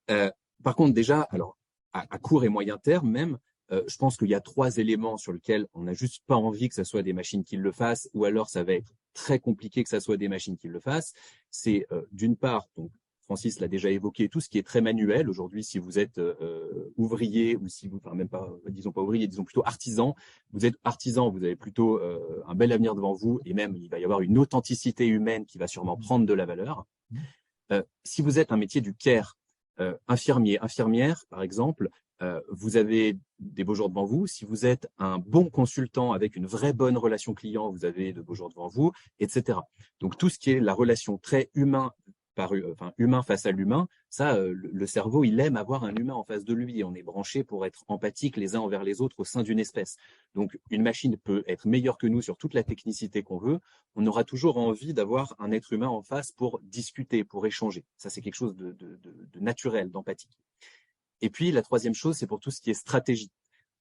Speaker 5: Par contre, déjà, alors à court et moyen terme même, je pense qu'il y a 3 éléments sur lesquels on n'a juste pas envie que ça soit des machines qui le fassent, ou alors ça va être très compliqué que ça soit des machines qui le fassent. C'est d'une part, donc Francis l'a déjà évoqué, tout ce qui est très manuel. Aujourd'hui, si vous êtes ouvrier ou si vous, enfin même pas, disons pas ouvrier, disons plutôt artisan, vous êtes artisan, vous avez plutôt un bel avenir devant vous et même il va y avoir une authenticité humaine qui va sûrement prendre de la valeur. Si vous êtes un métier du care, infirmier, infirmière par exemple, vous avez des beaux jours devant vous. Si vous êtes un bon consultant avec une vraie bonne relation client, vous avez de beaux jours devant vous, etc. Donc tout ce qui est la relation très humain humain face à l'humain, ça, le cerveau, il aime avoir un humain en face de lui. On est branché pour être empathique les uns envers les autres au sein d'une espèce. Donc, une machine peut être meilleure que nous sur toute la technicité qu'on veut. On aura toujours envie d'avoir un être humain en face pour discuter, pour échanger. Ça, c'est quelque chose de naturel, d'empathique. Et puis, la troisième chose, c'est pour tout ce qui est stratégie.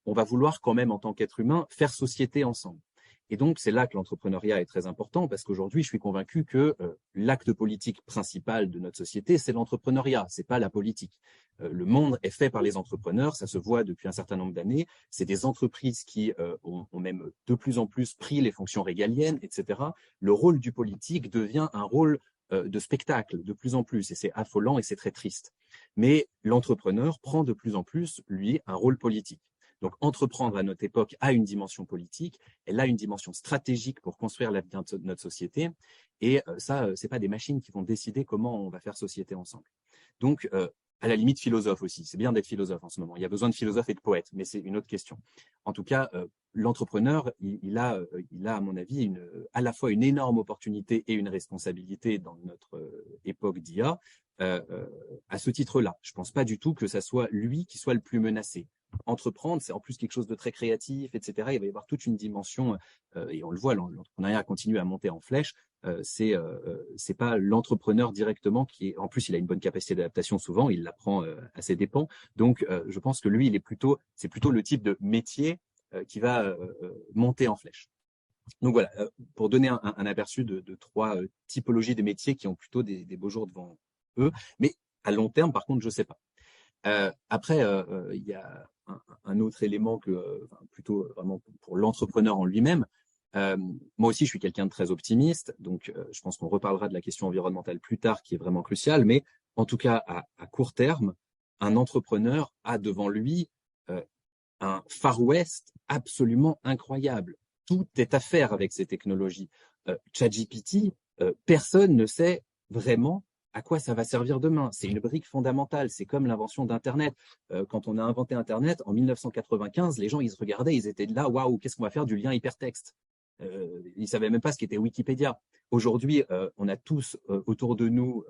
Speaker 5: On va vouloir quand même, en tant qu'être humain, faire société ensemble. Et donc, c'est là que l'entrepreneuriat est très important parce qu'aujourd'hui, je suis convaincu que l'acte politique principal de notre société, c'est l'entrepreneuriat, c'est pas la politique. Le monde est fait par les entrepreneurs, ça se voit depuis un certain nombre d'années. C'est des entreprises qui ont même de plus en plus pris les fonctions régaliennes, etc. Le rôle du politique devient un rôle de spectacle de plus en plus et c'est affolant et c'est très triste. Mais l'entrepreneur prend de plus en plus, lui, un rôle politique. Donc, entreprendre à notre époque a une dimension politique, elle a une dimension stratégique pour construire l'avenir de notre société. Et ça, c'est pas des machines qui vont décider comment on va faire société ensemble. Donc, à la limite, philosophe aussi. C'est bien d'être philosophe en ce moment. Il y a besoin de philosophes et de poètes, mais c'est une autre question. En tout cas, l'entrepreneur, il a, à mon avis, à la fois une énorme opportunité et une responsabilité dans notre époque d'IA. À ce titre-là, je pense pas du tout que ça soit lui qui soit le plus menacé. Entreprendre, c'est en plus quelque chose de très créatif, etc. Il va y avoir toute une dimension, et on le voit, l'entrepreneuriat continue à monter en flèche. C'est pas l'entrepreneur directement qui est, en plus, il a une bonne capacité d'adaptation souvent, il l'apprend à ses dépens. Donc, je pense que lui, c'est plutôt le type de métier qui va monter en flèche. Donc voilà, pour donner un aperçu de trois typologies de métiers qui ont plutôt des beaux jours devant eux, mais à long terme, par contre, je sais pas. Après, il y a un autre élément plutôt vraiment pour l'entrepreneur en lui-même. Moi aussi, je suis quelqu'un de très optimiste, donc je pense qu'on reparlera de la question environnementale plus tard, qui est vraiment cruciale. Mais en tout cas, à court terme, un entrepreneur a devant lui un Far West absolument incroyable. Tout est à faire avec ces technologies. ChatGPT, personne ne sait vraiment à quoi ça va servir demain. C'est une brique fondamentale. C'est comme l'invention d'Internet. Quand on a inventé Internet en 1995, les gens, ils se regardaient, ils étaient là, waouh, qu'est-ce qu'on va faire du lien hypertexte? Ils savaient même pas ce qu'était Wikipédia. Aujourd'hui, on a tous autour de nous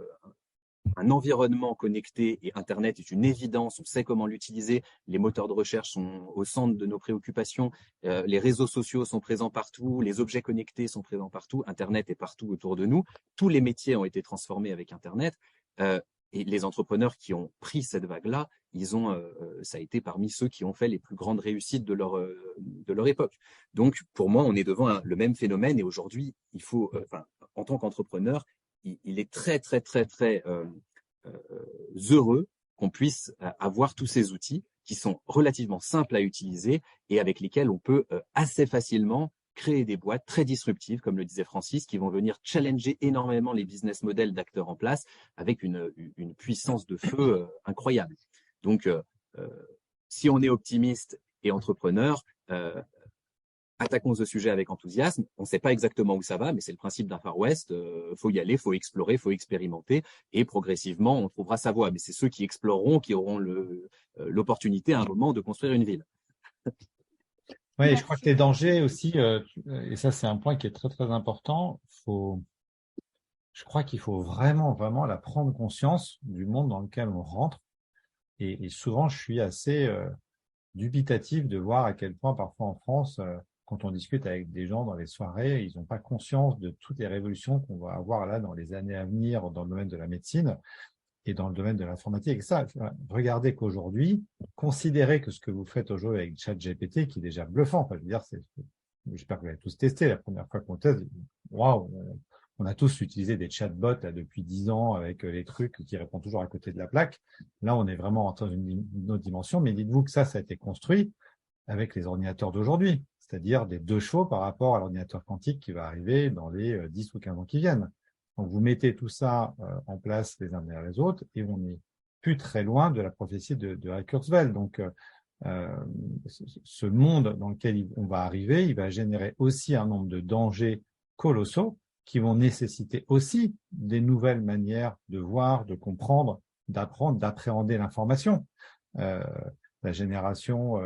Speaker 5: un environnement connecté et Internet est une évidence, on sait comment l'utiliser, les moteurs de recherche sont au centre de nos préoccupations, les réseaux sociaux sont présents partout, les objets connectés sont présents partout, Internet est partout autour de nous, tous les métiers ont été transformés avec Internet et les entrepreneurs qui ont pris cette vague-là, ça a été parmi ceux qui ont fait les plus grandes réussites de leur époque. Donc pour moi, on est devant le même phénomène et aujourd'hui, il faut, en tant qu'entrepreneur, il est très, très, très, très heureux qu'on puisse avoir tous ces outils qui sont relativement simples à utiliser et avec lesquels on peut assez facilement créer des boîtes très disruptives, comme le disait Francis, qui vont venir challenger énormément les business models d'acteurs en place avec une puissance de feu incroyable. Donc, si on est optimiste et entrepreneur, attaquons ce sujet avec enthousiasme. On ne sait pas exactement où ça va, mais c'est le principe d'un Far West. Faut y aller, faut explorer, faut expérimenter, et progressivement, on trouvera sa voie. Mais c'est ceux qui exploreront qui auront l'opportunité à un moment de construire une ville.
Speaker 2: Oui, je crois que les dangers aussi, et ça c'est un point qui est très très important. Je crois qu'il faut vraiment vraiment la prendre conscience du monde dans lequel on rentre. Et souvent, je suis assez dubitatif de voir à quel point parfois en France, quand on discute avec des gens dans les soirées, ils n'ont pas conscience de toutes les révolutions qu'on va avoir là dans les années à venir dans le domaine de la médecine et dans le domaine de l'informatique. Et ça, regardez qu'aujourd'hui, considérez que ce que vous faites aujourd'hui avec ChatGPT, qui est déjà bluffant, enfin, je veux dire, j'espère que vous avez tous testé la première fois qu'on teste, waouh, on a tous utilisé des chatbots là depuis 10 ans avec les trucs qui répondent toujours à côté de la plaque. Là, on est vraiment dans une autre dimension, mais dites-vous que ça a été construit avec les ordinateurs d'aujourd'hui, c'est-à-dire des 2 chevaux par rapport à l'ordinateur quantique qui va arriver dans les 10 ou 15 ans qui viennent. Donc, vous mettez tout ça en place les uns derrière les autres et on n'est plus très loin de la prophétie de Kurzweil. Donc, ce monde dans lequel on va arriver, il va générer aussi un nombre de dangers colossaux qui vont nécessiter aussi des nouvelles manières de voir, de comprendre, d'apprendre, d'appréhender l'information. La génération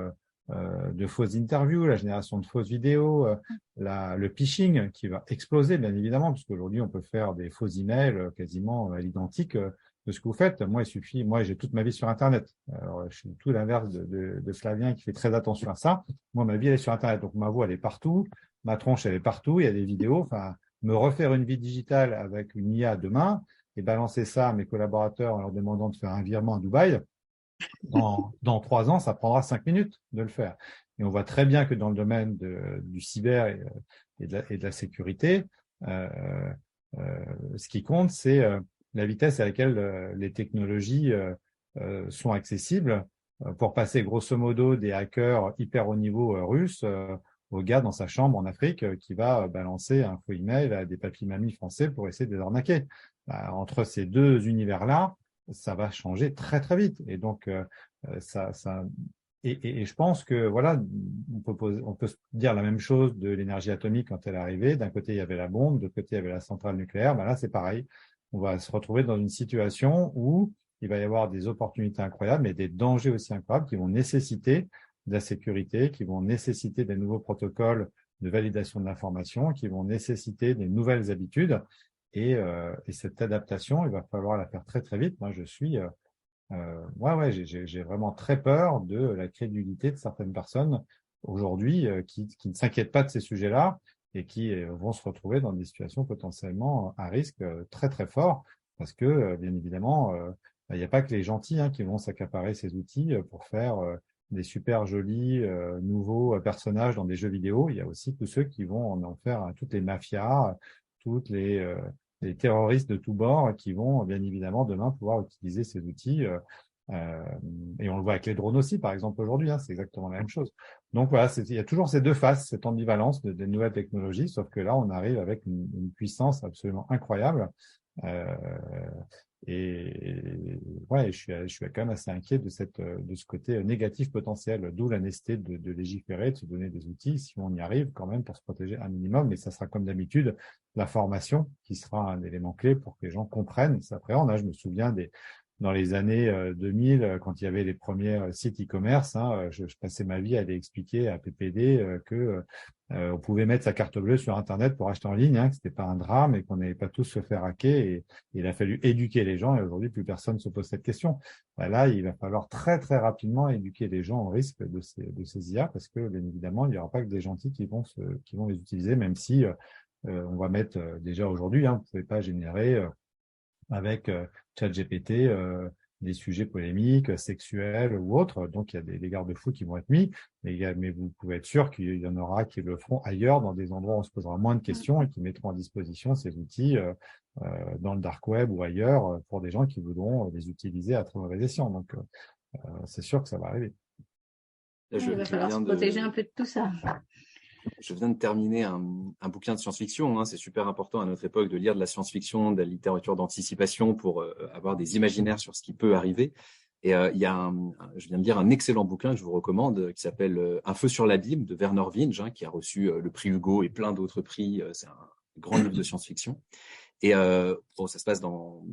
Speaker 2: de fausses interviews, la génération de fausses vidéos, le phishing qui va exploser, bien évidemment, parce qu'aujourd'hui, on peut faire des faux emails quasiment à l'identique de ce que vous faites. Moi, j'ai toute ma vie sur Internet. Alors, je suis tout l'inverse de Flavien qui fait très attention à ça. Moi, ma vie, elle est sur Internet. Donc, ma voix, elle est partout. Ma tronche, elle est partout. Il y a des vidéos. Enfin, me refaire une vie digitale avec une IA demain et balancer ça à mes collaborateurs en leur demandant de faire un virement à Dubaï, dans 3 ans, ça prendra 5 minutes de le faire. Et on voit très bien que dans le domaine du cyber et de la sécurité, ce qui compte, c'est la vitesse à laquelle les technologies sont accessibles pour passer grosso modo des hackers hyper haut niveau russes au gars dans sa chambre en Afrique qui va balancer un faux email à des papy-mamies français pour essayer de les arnaquer. Entre ces deux univers-là, ça va changer très très vite. Et donc et je pense que voilà, on peut se dire la même chose de l'énergie atomique quand elle est arrivée. D'un côté il y avait la bombe, de l'autre côté il y avait la centrale nucléaire. Ben là c'est pareil. On va se retrouver dans une situation où il va y avoir des opportunités incroyables, mais des dangers aussi incroyables qui vont nécessiter de la sécurité, qui vont nécessiter des nouveaux protocoles de validation de l'information, qui vont nécessiter des nouvelles habitudes. Et cette adaptation, il va falloir la faire très très vite. Moi, j'ai vraiment très peur de la crédulité de certaines personnes aujourd'hui qui ne s'inquiètent pas de ces sujets-là et qui vont se retrouver dans des situations potentiellement à risque très très fort parce que bien évidemment, il n'y a pas que les gentils qui vont s'accaparer ces outils pour faire des super jolis nouveaux personnages dans des jeux vidéo. Il y a aussi tous ceux qui vont en faire toutes les mafias, toutes les terroristes de tous bords qui vont bien évidemment demain pouvoir utiliser ces outils. Et on le voit avec les drones aussi, par exemple, aujourd'hui, c'est exactement la même chose. Donc voilà, il y a toujours ces deux faces, cette ambivalence des nouvelles technologies, sauf que là, on arrive avec une puissance absolument incroyable. Je suis quand même assez inquiet de ce côté négatif potentiel, d'où la nécessité de légiférer, de se donner des outils, si on y arrive quand même pour se protéger un minimum, mais ça sera comme d'habitude la formation qui sera un élément clé pour que les gens comprennent, s'appréhendent. Je me souviens dans les années 2000, quand il y avait les premiers sites e-commerce, je passais ma vie à aller expliquer à PPD que on pouvait mettre sa carte bleue sur Internet pour acheter en ligne, que c'était pas un drame et qu'on n'allait pas tous se faire hacker. Et il a fallu éduquer les gens et aujourd'hui, plus personne se pose cette question. Là, il va falloir très, très rapidement éduquer les gens au risque de ces IA parce que, bien évidemment, il n'y aura pas que des gentils qui vont les utiliser, même si on va mettre déjà aujourd'hui, vous ne pouvez pas générer avec ChatGPT des sujets polémiques, sexuels ou autres. Donc, il y a des garde-fous qui vont être mis, mais vous pouvez être sûr qu'il y en aura qui le feront ailleurs, dans des endroits où on se posera moins de questions et qui mettront à disposition ces outils dans le dark web ou ailleurs pour des gens qui voudront les utiliser à très mauvais escient. Donc, c'est sûr que ça va arriver.
Speaker 1: Il va falloir se protéger un peu de tout ça.
Speaker 5: Je viens de terminer un bouquin de science-fiction. C'est super important à notre époque de lire de la science-fiction, de la littérature d'anticipation pour avoir des imaginaires sur ce qui peut arriver. Et il y a je viens de lire un excellent bouquin que je vous recommande qui s'appelle Un feu sur l'abîme de Werner Vinge, qui a reçu le prix Hugo et plein d'autres prix. C'est un grand livre de science-fiction. Et ça se passe dans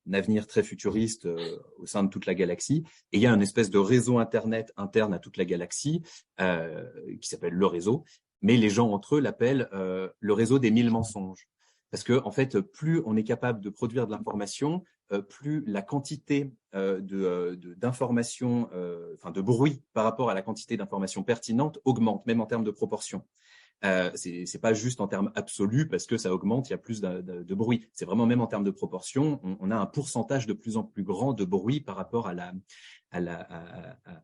Speaker 5: un avenir très futuriste au sein de toute la galaxie. Et il y a une espèce de réseau Internet interne à toute la galaxie qui s'appelle le réseau. Mais les gens entre eux l'appellent le réseau des 1000 mensonges. Parce que, en fait, plus on est capable de produire de l'information, plus la quantité d'informations, de bruit par rapport à la quantité d'informations pertinentes augmente, même en termes de proportion. C'est pas juste en termes absolus parce que ça augmente, il y a plus de bruit. C'est vraiment même en termes de proportion, on a un pourcentage de plus en plus grand de bruit par rapport à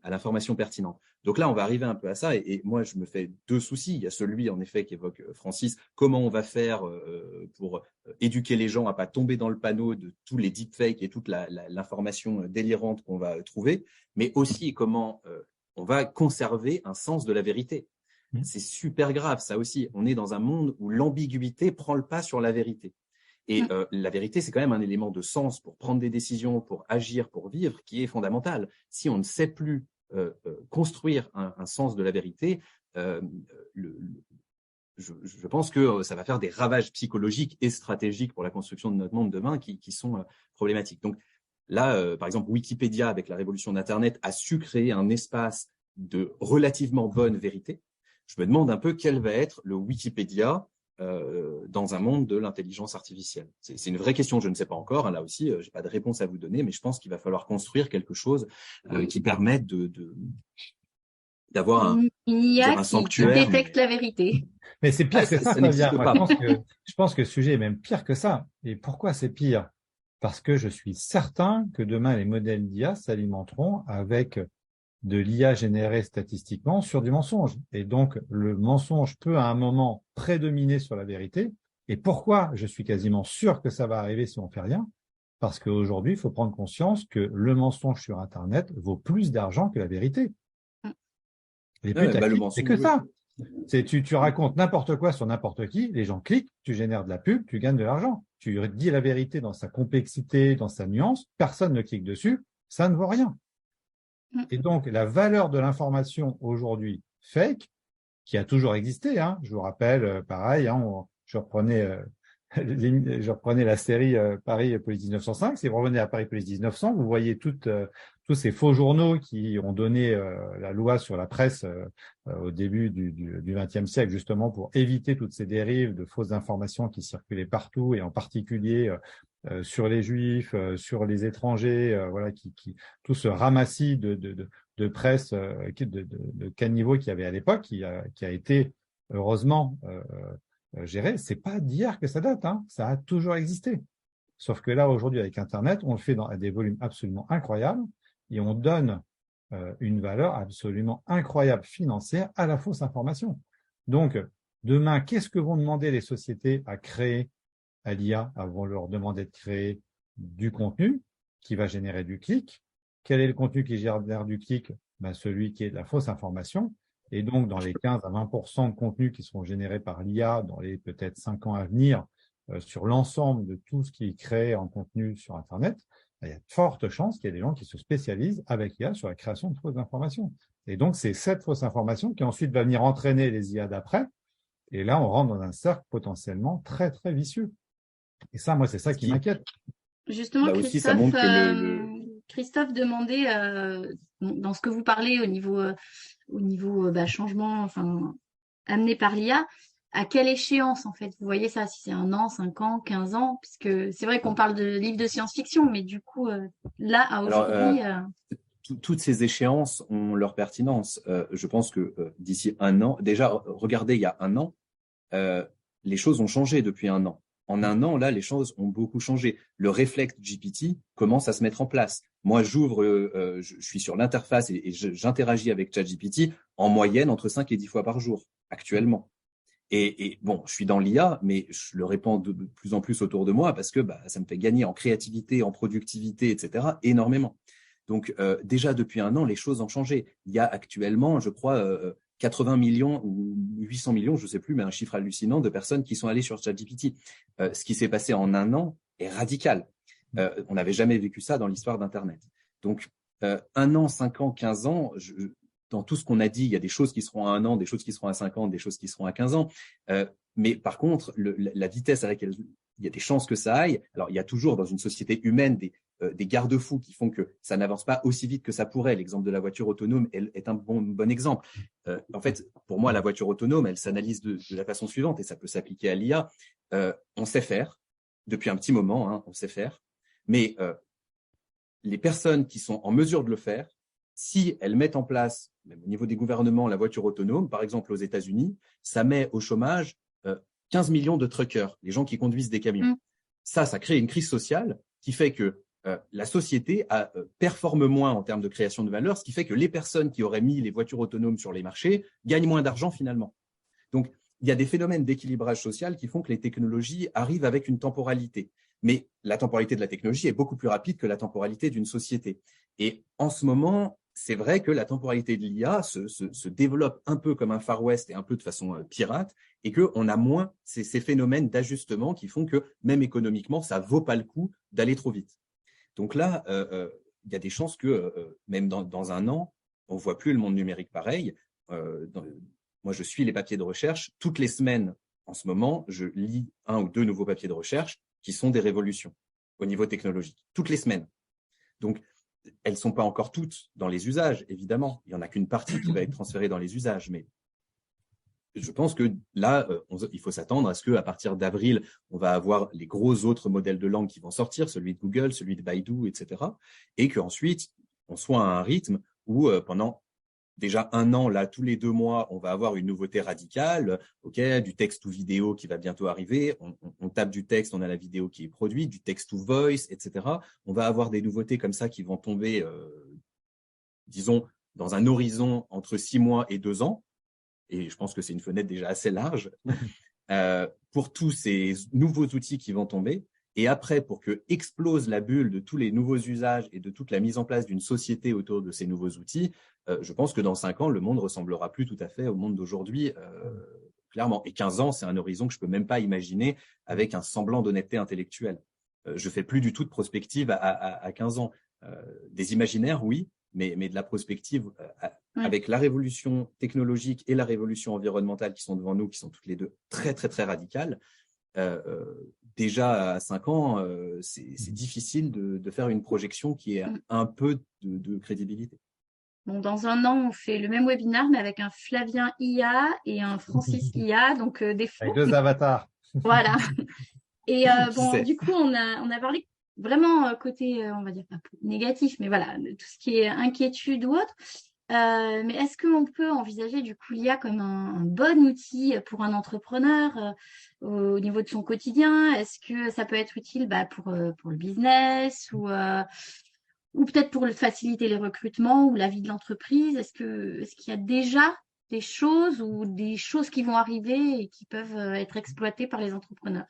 Speaker 5: l'information pertinente. Donc là, on va arriver un peu à ça et moi, je me fais deux soucis. Il y a celui, en effet, qu'évoque Francis, comment on va faire pour éduquer les gens à pas tomber dans le panneau de tous les deepfakes et toute l'information délirante qu'on va trouver, mais aussi comment on va conserver un sens de la vérité. C'est super grave, ça aussi. On est dans un monde où l'ambiguïté prend le pas sur la vérité. Et la vérité, c'est quand même un élément de sens pour prendre des décisions, pour agir, pour vivre, qui est fondamental. Si on ne sait plus construire un sens de la vérité, je pense que ça va faire des ravages psychologiques et stratégiques pour la construction de notre monde demain qui sont problématiques. Donc là, par exemple, Wikipédia, avec la révolution d'Internet, a su créer un espace de relativement bonne vérité, je me demande un peu quel va être le Wikipédia dans un monde de l'intelligence artificielle. C'est une vraie question, je ne sais pas encore. Hein, là aussi, j'ai pas de réponse à vous donner, mais je pense qu'il va falloir construire quelque chose qui permette d'avoir
Speaker 1: une IA
Speaker 5: un
Speaker 1: qui
Speaker 5: sanctuaire.
Speaker 1: détecte la vérité.
Speaker 2: Mais c'est pire que ça,
Speaker 5: n'existe
Speaker 2: Flavien.
Speaker 5: pas.
Speaker 2: Moi, je pense que le sujet est même pire que ça. Et pourquoi c'est pire? Parce que je suis certain que demain, les modèles d'IA s'alimenteront avec de l'IA générée statistiquement sur du mensonge. Et donc, le mensonge peut à un moment prédominer sur la vérité. Et pourquoi je suis quasiment sûr que ça va arriver si on fait rien? Parce qu'aujourd'hui, il faut prendre conscience que le mensonge sur Internet vaut plus d'argent que la vérité. Et puis, c'est que ça. Tu racontes n'importe quoi sur n'importe qui, les gens cliquent, tu génères de la pub, tu gagnes de l'argent. Tu dis la vérité dans sa complexité, dans sa nuance, personne ne clique dessus, ça ne vaut rien. Et donc, la valeur de l'information aujourd'hui fake, qui a toujours existé, hein, je vous rappelle, pareil, hein, je reprenais la série Paris Police 1905. Si vous revenez à Paris Police 1900, vous voyez tous ces faux journaux qui ont donné la loi sur la presse au début du XXe siècle, justement pour éviter toutes ces dérives de fausses informations qui circulaient partout, et en particulier sur les Juifs, sur les étrangers, voilà, tout ce ramassis de presse de caniveau qu'il y avait à l'époque, qui a été heureusement géré. C'est pas d'hier que ça date, hein. Ça a toujours existé. Sauf que là, aujourd'hui, avec Internet, on le fait à des volumes absolument incroyables et on donne une valeur absolument incroyable financière à la fausse information. Donc, demain, qu'est-ce que vont demander les sociétés à créer à l'IA? Elles vont leur demander de créer du contenu qui va générer du clic. Quel est le contenu qui génère du clic? Celui qui est de la fausse information. Et donc, dans les 15 à 20% de contenus qui seront générés par l'IA dans les peut-être 5 ans à venir, sur l'ensemble de tout ce qui est créé en contenu sur Internet, il y a de fortes chances qu'il y ait des gens qui se spécialisent avec l'IA sur la création de fausses informations. Et donc, c'est cette fausse information qui ensuite va venir entraîner les IA d'après. Et là, on rentre dans un cercle potentiellement très, très vicieux. Et ça, moi, c'est ça qui m'inquiète.
Speaker 1: Justement,
Speaker 5: là aussi, ça montre que
Speaker 1: Christophe demandait, dans ce que vous parlez au niveau changement, enfin, amené par l'IA, à quelle échéance, en fait, vous voyez ça, si c'est 1 an, 5 ans, 15 ans, puisque c'est vrai qu'on parle de livres de science-fiction, mais du coup, là, à aujourd'hui…
Speaker 5: toutes ces échéances ont leur pertinence. Je pense que d'ici 1 an, déjà, regardez, il y a 1 an, les choses ont changé depuis 1 an. En 1 an, là, les choses ont beaucoup changé. Le réflexe GPT commence à se mettre en place. Moi, je suis sur l'interface et j'interagis avec ChatGPT en moyenne entre 5 et 10 fois par jour, actuellement. Et bon, je suis dans l'IA, mais je le répands de plus en plus autour de moi parce que ça me fait gagner en créativité, en productivité, etc., énormément. Donc, déjà depuis 1 an, les choses ont changé. Il y a actuellement, je crois, 80 millions ou 800 millions, je ne sais plus, mais un chiffre hallucinant de personnes qui sont allées sur ChatGPT. Ce qui s'est passé en 1 an est radical. On n'avait jamais vécu ça dans l'histoire d'Internet. Donc, 1 an, 5 ans, 15 ans, dans tout ce qu'on a dit, il y a des choses qui seront à 1 an, des choses qui seront à 5 ans, des choses qui seront à 15 ans. Mais par contre, la vitesse à laquelle il y a des chances que ça aille, alors il y a toujours dans une société humaine des garde-fous qui font que ça n'avance pas aussi vite que ça pourrait. L'exemple de la voiture autonome est un bon exemple. En fait, pour moi, la voiture autonome, elle s'analyse de la façon suivante, et ça peut s'appliquer à l'IA. On sait faire, depuis un petit moment, hein, on sait faire, mais les personnes qui sont en mesure de le faire, si elles mettent en place, même au niveau des gouvernements, la voiture autonome, par exemple aux États-Unis, ça met au chômage 15 millions de truckers, les gens qui conduisent des camions. Ça crée une crise sociale qui fait que la société performe moins en termes de création de valeur, ce qui fait que les personnes qui auraient mis les voitures autonomes sur les marchés gagnent moins d'argent finalement. Donc, il y a des phénomènes d'équilibrage social qui font que les technologies arrivent avec une temporalité. Mais la temporalité de la technologie est beaucoup plus rapide que la temporalité d'une société. Et en ce moment, c'est vrai que la temporalité de l'IA se développe un peu comme un Far West et un peu de façon pirate, et qu'on a moins ces phénomènes d'ajustement qui font que même économiquement, ça ne vaut pas le coup d'aller trop vite. Donc là, il y a des chances que même dans 1 an, on ne voit plus le monde numérique pareil. Moi, je suis les papiers de recherche. Toutes les semaines, en ce moment, je lis 1 ou 2 nouveaux papiers de recherche qui sont des révolutions au niveau technologique. Toutes les semaines. Donc, elles sont pas encore toutes dans les usages, évidemment. Il y en a qu'une partie qui va être transférée dans les usages, mais je pense que là, il faut s'attendre à ce qu'à partir d'avril, on va avoir les gros autres modèles de langue qui vont sortir, celui de Google, celui de Baidu, etc. Et qu'ensuite, on soit à un rythme où pendant déjà 1 an, là, tous les 2 mois, on va avoir une nouveauté radicale, du texte ou vidéo qui va bientôt arriver. On tape du texte, on a la vidéo qui est produite, du text to voice, etc. On va avoir des nouveautés comme ça qui vont tomber, disons, dans un horizon entre 6 mois et 2 ans. Et je pense que c'est une fenêtre déjà assez large pour tous ces nouveaux outils qui vont tomber. Et après, pour que explose la bulle de tous les nouveaux usages et de toute la mise en place d'une société autour de ces nouveaux outils, je pense que dans 5 ans, le monde ressemblera plus tout à fait au monde d'aujourd'hui, clairement. Et 15 ans, c'est un horizon que je peux même pas imaginer avec un semblant d'honnêteté intellectuelle. Je fais plus du tout de prospective à 15 ans. Des imaginaires, oui, mais de la prospective avec la révolution technologique et la révolution environnementale qui sont devant nous, qui sont toutes les deux très, très, très radicales. Déjà à 5 ans, c'est difficile de faire une projection qui ait un peu de crédibilité.
Speaker 1: Bon, dans 1 an, on fait le même webinaire, mais avec un Flavien IA et un Francis IA, donc des faux.
Speaker 2: Avec 2 avatars.
Speaker 1: Voilà. Et bon, du coup, on a parlé vraiment côté, on va dire pas négatif, mais voilà, tout ce qui est inquiétude ou autre. Mais est-ce qu'on peut envisager du coup l'IA comme un bon outil pour un entrepreneur au niveau de son quotidien? Est-ce que ça peut être utile pour le business ou peut-être pour faciliter les recrutements ou la vie de l'entreprise? Est-ce qu'il y a déjà des choses ou des choses qui vont arriver et qui peuvent être exploitées par les entrepreneurs?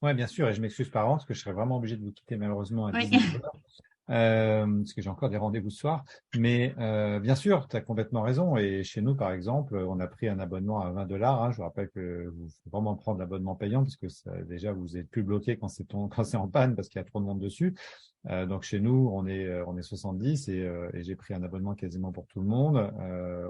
Speaker 2: Oui, bien sûr, et je m'excuse par avance parce que je serai vraiment obligé de vous quitter malheureusement à 19 h. Parce que j'ai encore des rendez-vous ce soir. Mais bien sûr, tu as complètement raison. Et chez nous, par exemple, on a pris un abonnement à $20. Je vous rappelle que vous faut vraiment prendre l'abonnement payant parce que déjà, vous êtes plus bloqué quand c'est en panne parce qu'il y a trop de monde dessus. Donc chez nous, on est 70 et j'ai pris un abonnement quasiment pour tout le monde.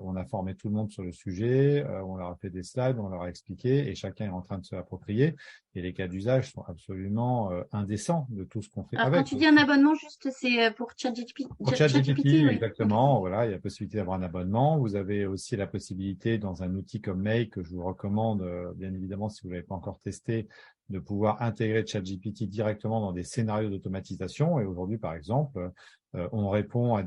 Speaker 2: On a formé tout le monde sur le sujet, on leur a fait des slides, on leur a expliqué et chacun est en train de se l'approprier. Et les cas d'usage sont absolument indécents de tout ce qu'on fait.
Speaker 1: Alors
Speaker 2: avec.
Speaker 1: Quand tu dis un abonnement, juste c'est pour ChatGPT.
Speaker 2: Pour ChatGPT, oui.
Speaker 1: Oui.
Speaker 2: Exactement. Okay. Voilà, il y a possibilité d'avoir un abonnement. Vous avez aussi la possibilité dans un outil comme Make que je vous recommande, bien évidemment, si vous l'avez pas encore testé, de pouvoir intégrer ChatGPT directement dans des scénarios d'automatisation. Et aujourd'hui, par exemple, on répond à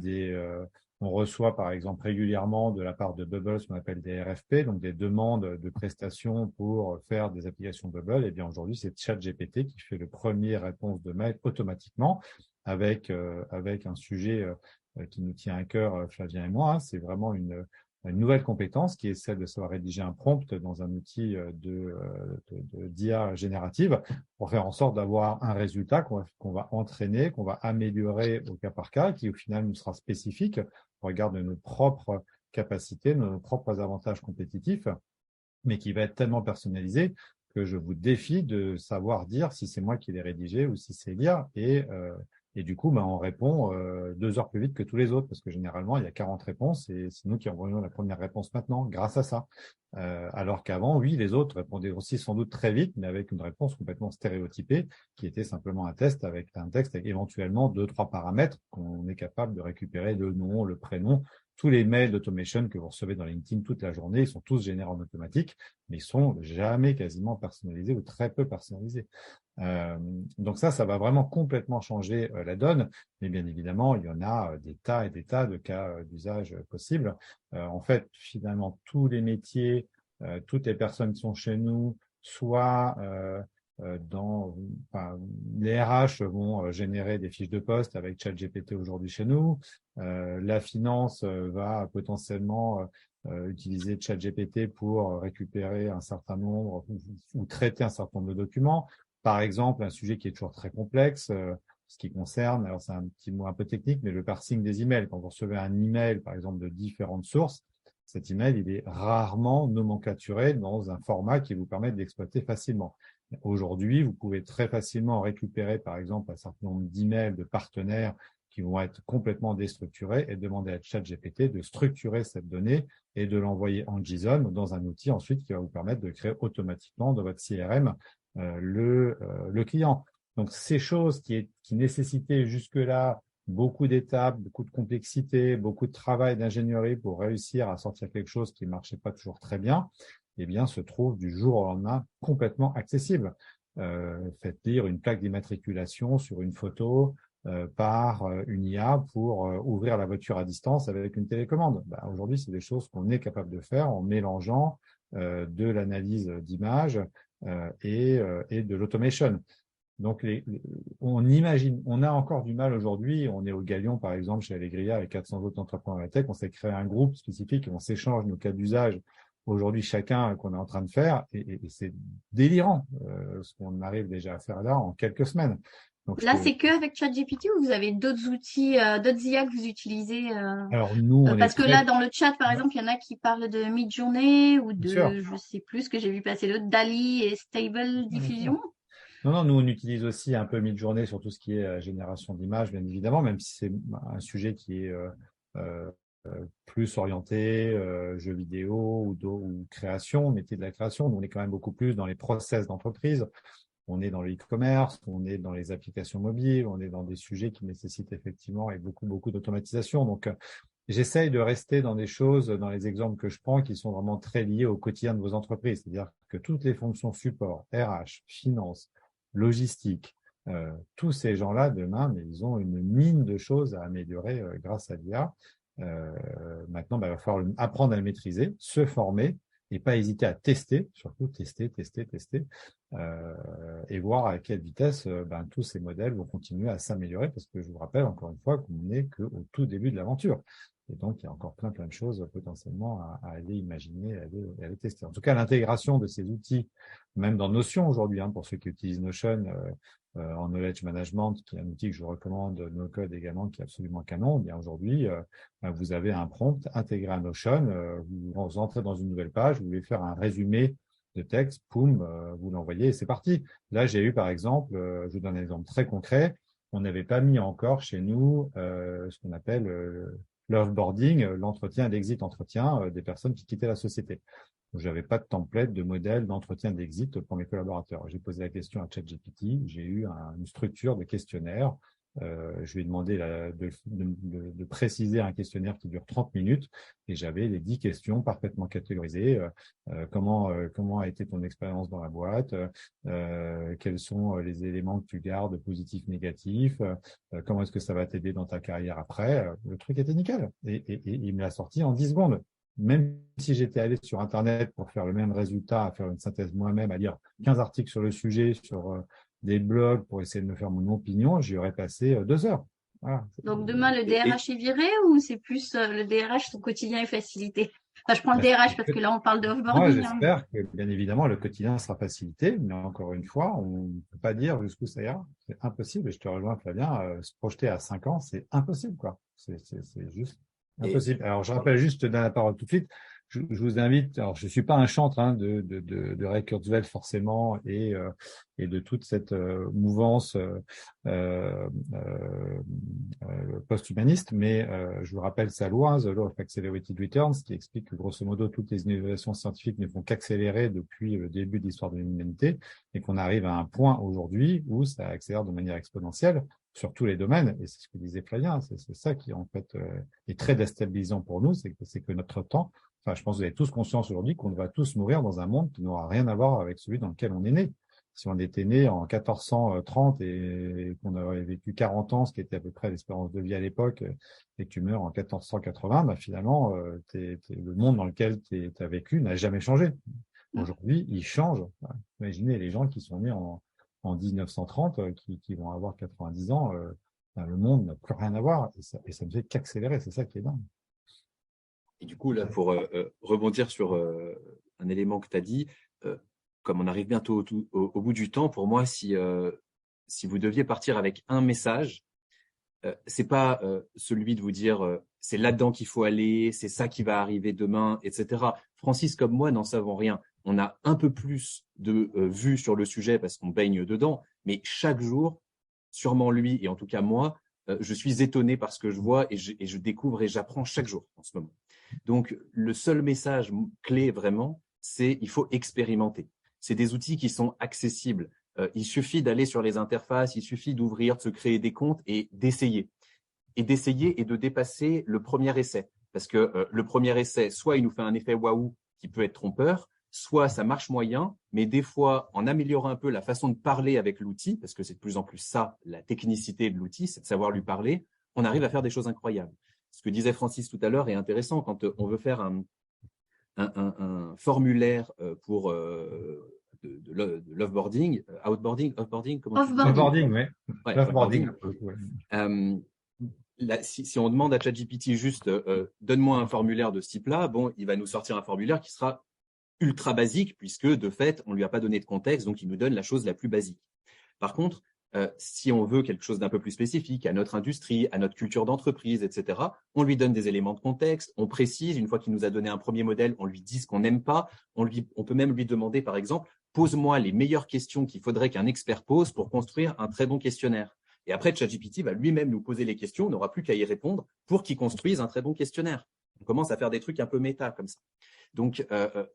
Speaker 2: on reçoit par exemple régulièrement de la part de Bubble ce qu'on appelle des RFP, donc des demandes de prestations pour faire des applications Bubble. Et bien aujourd'hui, c'est ChatGPT qui fait le premier réponse de mail automatiquement avec un sujet qui nous tient à cœur, Flavien et moi. C'est vraiment une nouvelle compétence qui est celle de savoir rédiger un prompt dans un outil d'IA générative pour faire en sorte d'avoir un résultat qu'on va entraîner, qu'on va améliorer au cas par cas, qui au final nous sera spécifique au regard de nos propres capacités, de nos propres avantages compétitifs, mais qui va être tellement personnalisé que je vous défie de savoir dire si c'est moi qui l'ai rédigé ou si c'est l'IA. Et du coup, on répond 2 heures plus vite que tous les autres parce que généralement, il y a 40 réponses et c'est nous qui envoyons la première réponse maintenant grâce à ça. Alors qu'avant, oui, les autres répondaient aussi sans doute très vite, mais avec une réponse complètement stéréotypée qui était simplement un test avec un texte avec éventuellement 2-3 paramètres qu'on est capable de récupérer, le nom, le prénom. Tous les mails d'automation que vous recevez dans LinkedIn toute la journée, ils sont tous générés en automatique, mais ils sont jamais quasiment personnalisés ou très peu personnalisés. Donc ça va vraiment complètement changer la donne. Mais bien évidemment, il y en a des tas et des tas de cas d'usage possibles. En fait, finalement, tous les métiers, toutes les personnes qui sont chez nous, soit les RH vont générer des fiches de poste avec ChatGPT aujourd'hui chez nous. La finance va potentiellement utiliser ChatGPT pour récupérer un certain nombre ou traiter un certain nombre de documents. Par exemple, un sujet qui est toujours très complexe, ce qui concerne, alors c'est un petit mot un peu technique, mais le parsing des emails. Quand vous recevez un email, par exemple, de différentes sources, cet email, il est rarement nomenclaturé dans un format qui vous permet d'exploiter facilement. Aujourd'hui, vous pouvez très facilement récupérer, par exemple, un certain nombre d'emails de partenaires qui vont être complètement déstructurés et demander à ChatGPT de structurer cette donnée et de l'envoyer en JSON dans un outil ensuite qui va vous permettre de créer automatiquement dans votre CRM le client. Donc, ces choses qui nécessitaient jusque-là beaucoup d'étapes, beaucoup de complexité, beaucoup de travail d'ingénierie pour réussir à sortir quelque chose qui ne marchait pas toujours très bien, eh bien, se trouve du jour au lendemain complètement accessible. Faites lire une plaque d'immatriculation sur une photo par une IA pour ouvrir la voiture à distance avec une télécommande. Aujourd'hui, c'est des choses qu'on est capable de faire en mélangeant de l'analyse d'images et de l'automation. Donc, on imagine, on a encore du mal aujourd'hui. On est au Galion, par exemple, chez Allegria, avec 400 autres entrepreneurs de la tech. On s'est créé un groupe spécifique et on s'échange nos cas d'usage aujourd'hui chacun qu'on est en train de faire. Et c'est délirant ce qu'on arrive déjà à faire là en quelques semaines. Donc,
Speaker 1: là, c'est que avec ChatGPT ou vous avez d'autres outils, d'autres IA que vous utilisez
Speaker 2: Alors, nous, on
Speaker 1: parce que là, dans le chat, par exemple, il y en a qui parlent de Midjourney ou de, je sais plus ce que j'ai vu passer d'autres, DALL-E et Stable Diffusion.
Speaker 2: Non, nous, on utilise aussi un peu Midjourney sur tout ce qui est génération d'images, bien évidemment, même si c'est un sujet qui est plus orienté jeux vidéo ou création, métier de la création. Nous, on est quand même beaucoup plus dans les process d'entreprise. On est dans le e-commerce, on est dans les applications mobiles, on est dans des sujets qui nécessitent effectivement et beaucoup d'automatisation. Donc, j'essaye de rester dans des choses, dans les exemples que je prends, qui sont vraiment très liés au quotidien de vos entreprises. C'est-à-dire que toutes les fonctions support, RH, finance, logistique, tous ces gens-là, demain, mais ils ont une mine de choses à améliorer grâce à l'IA. Maintenant, il va falloir apprendre à le maîtriser, se former et pas hésiter à tester, surtout tester, et voir à quelle vitesse tous ces modèles vont continuer à s'améliorer, parce que je vous rappelle encore une fois qu'on n'est qu'au tout début de l'aventure. Et donc, il y a encore plein de choses potentiellement à aller imaginer, à aller tester. En tout cas, l'intégration de ces outils, même dans Notion aujourd'hui, pour ceux qui utilisent Notion en knowledge management, qui est un outil que je recommande, NoCode également, qui est absolument canon. Eh bien aujourd'hui, vous avez un prompt intégré à Notion, vous entrez dans une nouvelle page, vous voulez faire un résumé de texte, poum, vous l'envoyez et c'est parti. Là, j'ai eu par exemple, je vous donne un exemple très concret, on n'avait pas mis encore chez nous ce qu'on appelle l'offboarding, l'entretien, l'exit entretien des personnes qui quittaient la société. Je n'avais pas de template, de modèle d'entretien d'exit pour mes collaborateurs. J'ai posé la question à ChatGPT, j'ai eu une structure de questionnaire. Je lui ai demandé de préciser un questionnaire qui dure 30 minutes et j'avais les 10 questions parfaitement catégorisées. Comment a été ton expérience dans la boîte, quels sont les éléments que tu gardes positifs, négatifs, comment est-ce que ça va t'aider dans ta carrière après. Le truc était nickel et il me l'a sorti en 10 secondes. Même si j'étais allé sur Internet pour faire le même résultat, à faire une synthèse moi-même, à lire 15 articles sur le sujet, sur des blogs pour essayer de me faire mon opinion, j'y aurais passé 2 heures. Voilà.
Speaker 1: Donc demain, le DRH est viré ou c'est plus le DRH, son quotidien est facilité? Enfin, je prends le DRH parce que là, on parle de offboarding.
Speaker 2: Moi, j'espère que, bien évidemment, le quotidien sera facilité, mais encore une fois, on ne peut pas dire jusqu'où ça ira. C'est impossible. Et je te rejoins, Flavien, se projeter à 5 ans, c'est impossible, quoi. C'est juste impossible. Alors, je rappelle juste, dans la parole tout de suite, je vous invite, alors je suis pas un chantre de Ray Kurzweil forcément et de toute cette mouvance post-humaniste, mais je vous rappelle sa loi, The Law of Accelerated Returns, qui explique que grosso modo toutes les innovations scientifiques ne font qu'accélérer depuis le début de l'histoire de l'humanité et qu'on arrive à un point aujourd'hui où ça accélère de manière exponentielle sur tous les domaines, et c'est ce que disait Flavien, c'est ça qui en fait est très déstabilisant pour nous, c'est que notre temps, enfin je pense que vous avez tous conscience aujourd'hui qu'on va tous mourir dans un monde qui n'aura rien à voir avec celui dans lequel on est né. Si on était né en 1430 et qu'on avait vécu 40 ans, ce qui était à peu près l'espérance de vie à l'époque, et que tu meurs en 1480, finalement, le monde dans lequel tu as vécu n'a jamais changé. Aujourd'hui, il change. Imaginez les gens qui sont nés en 1930, qui vont avoir 90 ans, le monde n'a plus rien à voir et ça ne fait qu'accélérer, c'est ça qui est dingue.
Speaker 5: Et du coup, là, pour rebondir sur un élément que tu as dit, comme on arrive bientôt au bout du temps, pour moi, si vous deviez partir avec un message, c'est pas celui de vous dire c'est là-dedans qu'il faut aller, c'est ça qui va arriver demain, etc. Francis, comme moi, n'en savons rien. On a un peu plus de vues sur le sujet parce qu'on baigne dedans, mais chaque jour, sûrement lui et en tout cas moi, je suis étonné par ce que je vois et je découvre et j'apprends chaque jour en ce moment. Donc, le seul message clé vraiment, c'est il faut expérimenter. C'est des outils qui sont accessibles. Il suffit d'aller sur les interfaces, il suffit d'ouvrir, de se créer des comptes et d'essayer. et d'essayer et de dépasser le premier essai. Parce que le premier essai, soit il nous fait un effet waouh qui peut être trompeur, soit ça marche moyen, mais des fois, en améliorant un peu la façon de parler avec l'outil, parce que c'est de plus en plus ça, la technicité de l'outil, c'est de savoir lui parler, on arrive à faire des choses incroyables. Ce que disait Francis tout à l'heure est intéressant. Quand on veut faire un formulaire pour de l'offboarding, outboarding, offboarding, comment tu dis ?
Speaker 2: Offboarding, oui.
Speaker 5: Ouais,
Speaker 2: L'offboarding.
Speaker 5: Si on demande à ChatGPT juste donne-moi un formulaire de ce type-là, bon, il va nous sortir un formulaire qui sera ultra basique puisque de fait, on lui a pas donné de contexte, donc il nous donne la chose la plus basique. Par contre, si on veut quelque chose d'un peu plus spécifique à notre industrie, à notre culture d'entreprise, etc., on lui donne des éléments de contexte, on précise, une fois qu'il nous a donné un premier modèle, on lui dit ce qu'on n'aime pas, on peut même lui demander, par exemple, pose-moi les meilleures questions qu'il faudrait qu'un expert pose pour construire un très bon questionnaire. Et après, ChatGPT va lui-même nous poser les questions, on n'aura plus qu'à y répondre pour qu'il construise un très bon questionnaire. On commence à faire des trucs un peu méta comme ça. Donc,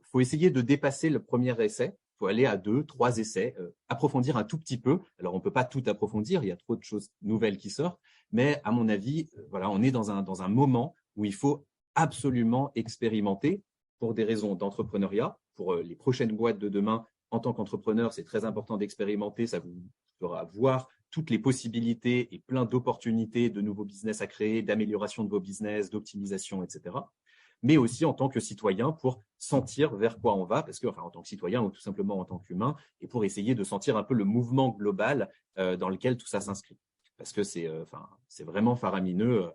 Speaker 5: faut essayer de dépasser le premier essai. Il faut aller à 2, 3 essais, approfondir un tout petit peu. Alors, on peut pas tout approfondir, il y a trop de choses nouvelles qui sortent. Mais à mon avis, voilà, on est dans un moment où il faut absolument expérimenter pour des raisons d'entrepreneuriat. Pour les prochaines boîtes de demain, en tant qu'entrepreneur, c'est très important d'expérimenter. Ça vous fera voir toutes les possibilités et plein d'opportunités de nouveaux business à créer, d'amélioration de vos business, d'optimisation, etc. Mais aussi en tant que citoyen pour sentir vers quoi on va, parce que, enfin, en tant que citoyen ou tout simplement en tant qu'humain, et pour essayer de sentir un peu le mouvement global dans lequel tout ça s'inscrit. Parce que c'est vraiment faramineux.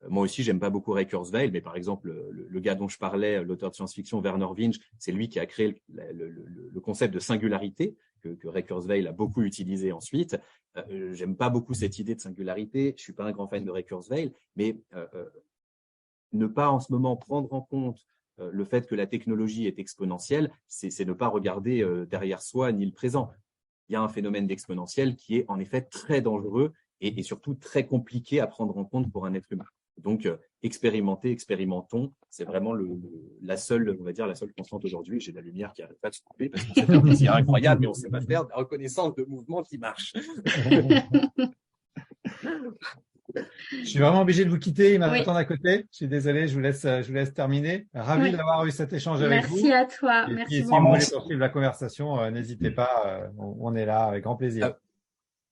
Speaker 5: Moi aussi, j'aime pas beaucoup Ray Kurzweil, mais par exemple, le gars dont je parlais, l'auteur de science-fiction, Werner Vinge, c'est lui qui a créé le concept de singularité que Ray Kurzweil a beaucoup utilisé ensuite. J'aime pas beaucoup cette idée de singularité. Je suis pas un grand fan de Ray Kurzweil, mais ne pas en ce moment prendre en compte le fait que la technologie est exponentielle, c'est ne pas regarder derrière soi ni le présent. Il y a un phénomène d'exponentiel qui est en effet très dangereux et surtout très compliqué à prendre en compte pour un être humain. Donc, expérimentons, c'est vraiment la seule constante aujourd'hui. J'ai de la lumière qui n'arrête pas de se couper parce qu'on sait faire des plaisir incroyables, mais on ne sait pas faire de la reconnaissance de mouvements qui marchent.
Speaker 2: Je suis vraiment obligé de vous quitter. Il m'attend
Speaker 1: Oui.
Speaker 2: à côté. Je suis désolé, je vous laisse terminer. Ravi
Speaker 1: Oui.
Speaker 2: d'avoir eu cet échange avec vous.
Speaker 1: Merci à toi.
Speaker 2: Et
Speaker 1: Merci
Speaker 2: puis, si
Speaker 1: beaucoup.
Speaker 2: vous voulez poursuivre la conversation, n'hésitez pas. On est là avec grand plaisir.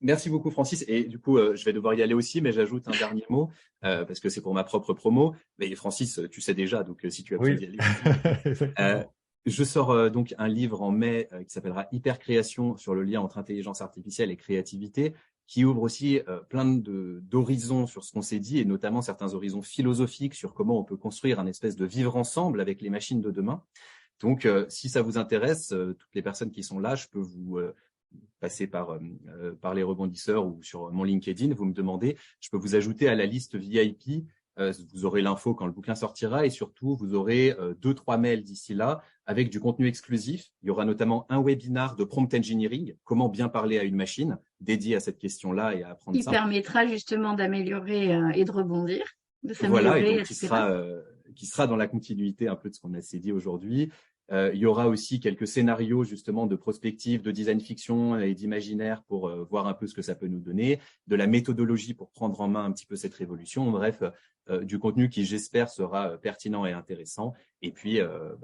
Speaker 5: Merci beaucoup, Francis. Et du coup, je vais devoir y aller aussi, mais j'ajoute un dernier mot parce que c'est pour ma propre promo. Mais Francis, tu sais déjà, donc si tu as besoin d'y aller. Je sors donc un livre en mai qui s'appellera Hypercréation sur le lien entre intelligence artificielle et créativité, qui ouvre aussi plein d'horizons sur ce qu'on s'est dit, et notamment certains horizons philosophiques sur comment on peut construire un espèce de vivre ensemble avec les machines de demain. Donc, si ça vous intéresse, toutes les personnes qui sont là, je peux vous passer par les rebondisseurs ou sur mon LinkedIn, vous me demandez, je peux vous ajouter à la liste VIP. Vous aurez l'info quand le bouquin sortira et surtout, vous aurez 2-3 mails d'ici là avec du contenu exclusif. Il y aura notamment un webinar de prompt engineering, comment bien parler à une machine, dédié à cette question-là et à apprendre ça.
Speaker 1: Qui permettra justement d'améliorer et de rebondir, de s'améliorer,
Speaker 5: voilà, et donc,
Speaker 1: etc.
Speaker 5: qui sera dans la continuité un peu de ce qu'on s'est dit aujourd'hui. Il y aura aussi quelques scénarios justement de prospective, de design fiction et d'imaginaire pour voir un peu ce que ça peut nous donner, de la méthodologie pour prendre en main un petit peu cette révolution. Bref, du contenu qui, j'espère, sera pertinent et intéressant. Et puis,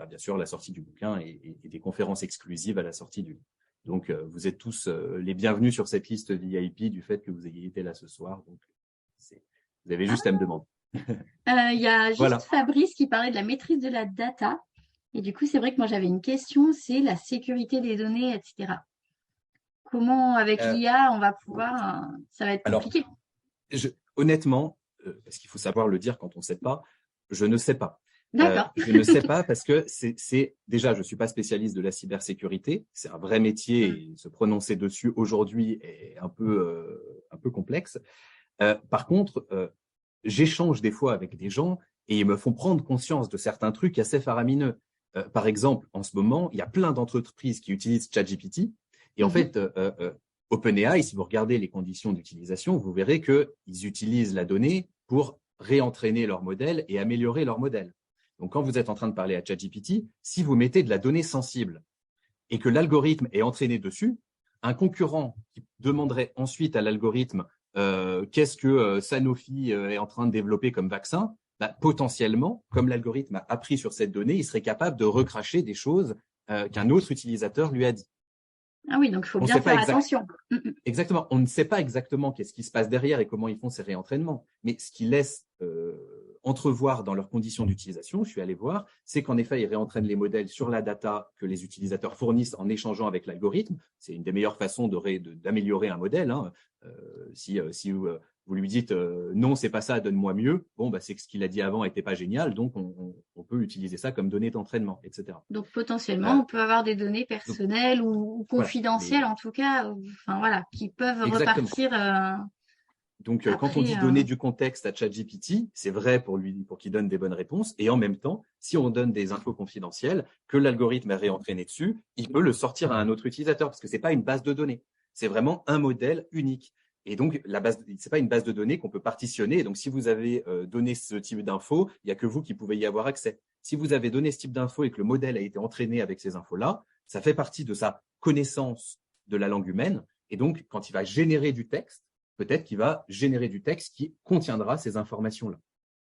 Speaker 5: bien sûr, la sortie du bouquin et des conférences exclusives à la sortie du livre. Donc, vous êtes tous les bienvenus sur cette liste VIP du fait que vous ayez été là ce soir. Donc, vous avez juste à me demander.
Speaker 1: Il y a juste
Speaker 5: Voilà.
Speaker 1: Fabrice qui parlait de la maîtrise de la data. Et du coup, c'est vrai que moi, j'avais une question, c'est la sécurité des données, etc. Comment, avec l'IA, on va pouvoir… ça va être compliqué.
Speaker 5: Honnêtement, parce qu'il faut savoir le dire quand on ne sait pas, je ne sais pas.
Speaker 1: D'accord.
Speaker 5: Je ne sais pas parce que déjà, je ne suis pas spécialiste de la cybersécurité. C'est un vrai métier et se prononcer dessus aujourd'hui est un peu complexe. Par contre, j'échange des fois avec des gens et ils me font prendre conscience de certains trucs assez faramineux. Par exemple, en ce moment, il y a plein d'entreprises qui utilisent ChatGPT et en fait, OpenAI, si vous regardez les conditions d'utilisation, vous verrez qu'ils utilisent la donnée pour réentraîner leur modèle et améliorer leur modèle. Donc, quand vous êtes en train de parler à ChatGPT, si vous mettez de la donnée sensible et que l'algorithme est entraîné dessus, un concurrent qui demanderait ensuite à l'algorithme qu'est-ce que Sanofi est en train de développer comme vaccin, potentiellement, comme l'algorithme a appris sur cette donnée, il serait capable de recracher des choses qu'un autre utilisateur lui a dit.
Speaker 1: Ah oui, donc il faut bien faire attention.
Speaker 5: Exactement. On ne sait pas exactement qu'est-ce qui se passe derrière et comment ils font ces réentraînements. Mais ce qu'ils laissent entrevoir dans leurs conditions d'utilisation, je suis allé voir, c'est qu'en effet, ils réentraînent les modèles sur la data que les utilisateurs fournissent en échangeant avec l'algorithme. C'est une des meilleures façons d'améliorer un modèle. Hein. Si vous lui dites non, c'est pas ça, donne-moi mieux. Bon, c'est que ce qu'il a dit avant n'était pas génial, donc on peut utiliser ça comme données d'entraînement, etc.
Speaker 1: Donc potentiellement, on peut avoir des données personnelles ou confidentielles, en tout cas, qui peuvent repartir.
Speaker 5: Donc, quand on dit donner du contexte à ChatGPT, c'est vrai pour qu'il donne des bonnes réponses. Et en même temps, si on donne des infos confidentielles que l'algorithme a réentraîné dessus, il peut le sortir à un autre utilisateur parce que c'est pas une base de données. C'est vraiment un modèle unique. Et donc, c'est pas une base de données qu'on peut partitionner. Donc, si vous avez donné ce type d'infos, il y a que vous qui pouvez y avoir accès. Si vous avez donné ce type d'infos et que le modèle a été entraîné avec ces infos-là, ça fait partie de sa connaissance de la langue humaine. Et donc, quand il va générer du texte, peut-être qu'il va générer du texte qui contiendra ces informations-là.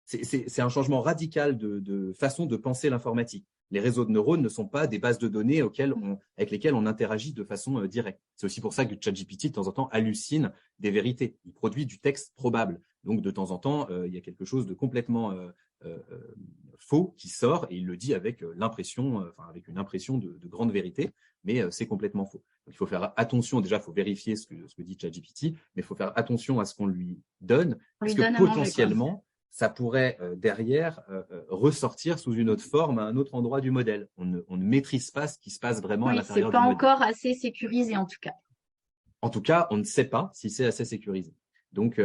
Speaker 5: C'est un changement radical de façon de penser l'informatique. Les réseaux de neurones ne sont pas des bases de données avec lesquelles on interagit de façon directe. C'est aussi pour ça que ChatGPT, de temps en temps, hallucine des vérités. Il produit du texte probable. Donc, de temps en temps, il y a quelque chose de complètement faux qui sort et il le dit avec avec une impression de grande vérité, mais c'est complètement faux. Donc, il faut faire attention. Déjà, il faut vérifier ce que dit ChatGPT, mais il faut faire attention à ce qu'on lui donne, parce que potentiellement, ça pourrait derrière ressortir sous une autre forme à un autre endroit du modèle. On ne maîtrise pas ce qui se passe vraiment à l'intérieur du modèle.
Speaker 1: C'est pas encore assez sécurisé en tout cas.
Speaker 5: En tout cas, on ne sait pas si c'est assez sécurisé. Donc,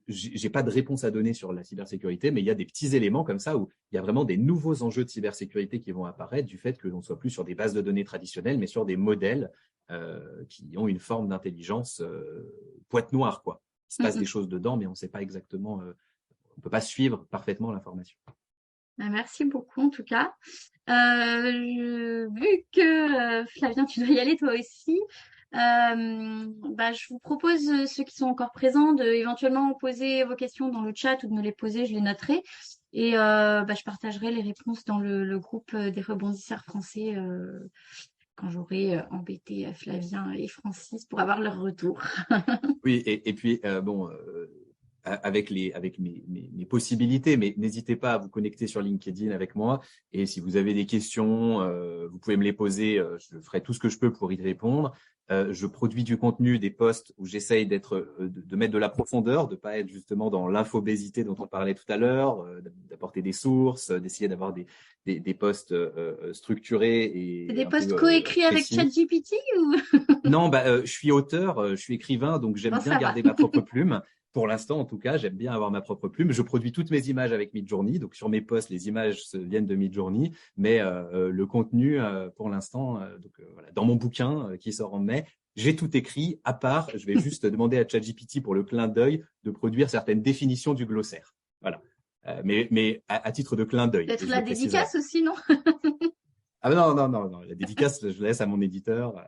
Speaker 5: j'ai pas de réponse à donner sur la cybersécurité, mais il y a des petits éléments comme ça où il y a vraiment des nouveaux enjeux de cybersécurité qui vont apparaître du fait que l'on soit plus sur des bases de données traditionnelles, mais sur des modèles qui ont une forme d'intelligence boîte noire, quoi. Il se passe des choses dedans, mais on ne sait pas exactement. On ne peut pas suivre parfaitement l'information.
Speaker 1: Merci beaucoup en tout cas. Vu que Flavien, tu dois y aller toi aussi, je vous propose, ceux qui sont encore présents, de éventuellement poser vos questions dans le chat ou de me les poser, je les noterai. Et je partagerai les réponses dans le groupe des rebondisseurs français quand j'aurai embêté Flavien et Francis pour avoir leur retour.
Speaker 5: Oui, et puis avec mes possibilités, mais n'hésitez pas à vous connecter sur LinkedIn avec moi. Et si vous avez des questions, vous pouvez me les poser. Je ferai tout ce que je peux pour y répondre. Je produis du contenu, des posts où j'essaye de mettre de la profondeur, de pas être justement dans l'infobésité dont on parlait tout à l'heure, d'apporter des sources, d'essayer d'avoir des posts structurés.
Speaker 1: C'est des posts coécrits avec ChatGPT ou
Speaker 5: Non, je suis auteur, je suis écrivain, donc j'aime bien garder ma propre plume. Pour l'instant, en tout cas, j'aime bien avoir ma propre plume. Je produis toutes mes images avec Midjourney. Donc, sur mes posts, les images viennent de Midjourney. Mais le contenu, pour l'instant, dans mon bouquin qui sort en mai, j'ai tout écrit. À part, je vais juste demander à ChatGPT pour le clin d'œil de produire certaines définitions du glossaire. Voilà. Mais à titre de clin d'œil.
Speaker 1: Peut-être la dédicace aussi, non?
Speaker 5: Ah non. La dédicace, je laisse à mon éditeur.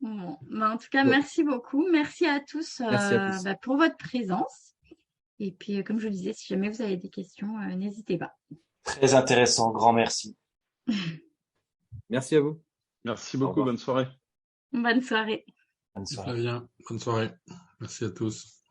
Speaker 1: Bon, en tout cas, merci beaucoup. Merci à tous, pour votre présence. Et puis, comme je vous disais, si jamais vous avez des questions, n'hésitez pas.
Speaker 7: Très intéressant. Grand merci.
Speaker 5: Merci à vous.
Speaker 4: Merci beaucoup. Bonne soirée.
Speaker 1: Bonne soirée.
Speaker 7: Bonne soirée.
Speaker 8: Très bien. Bonne soirée. Merci à tous.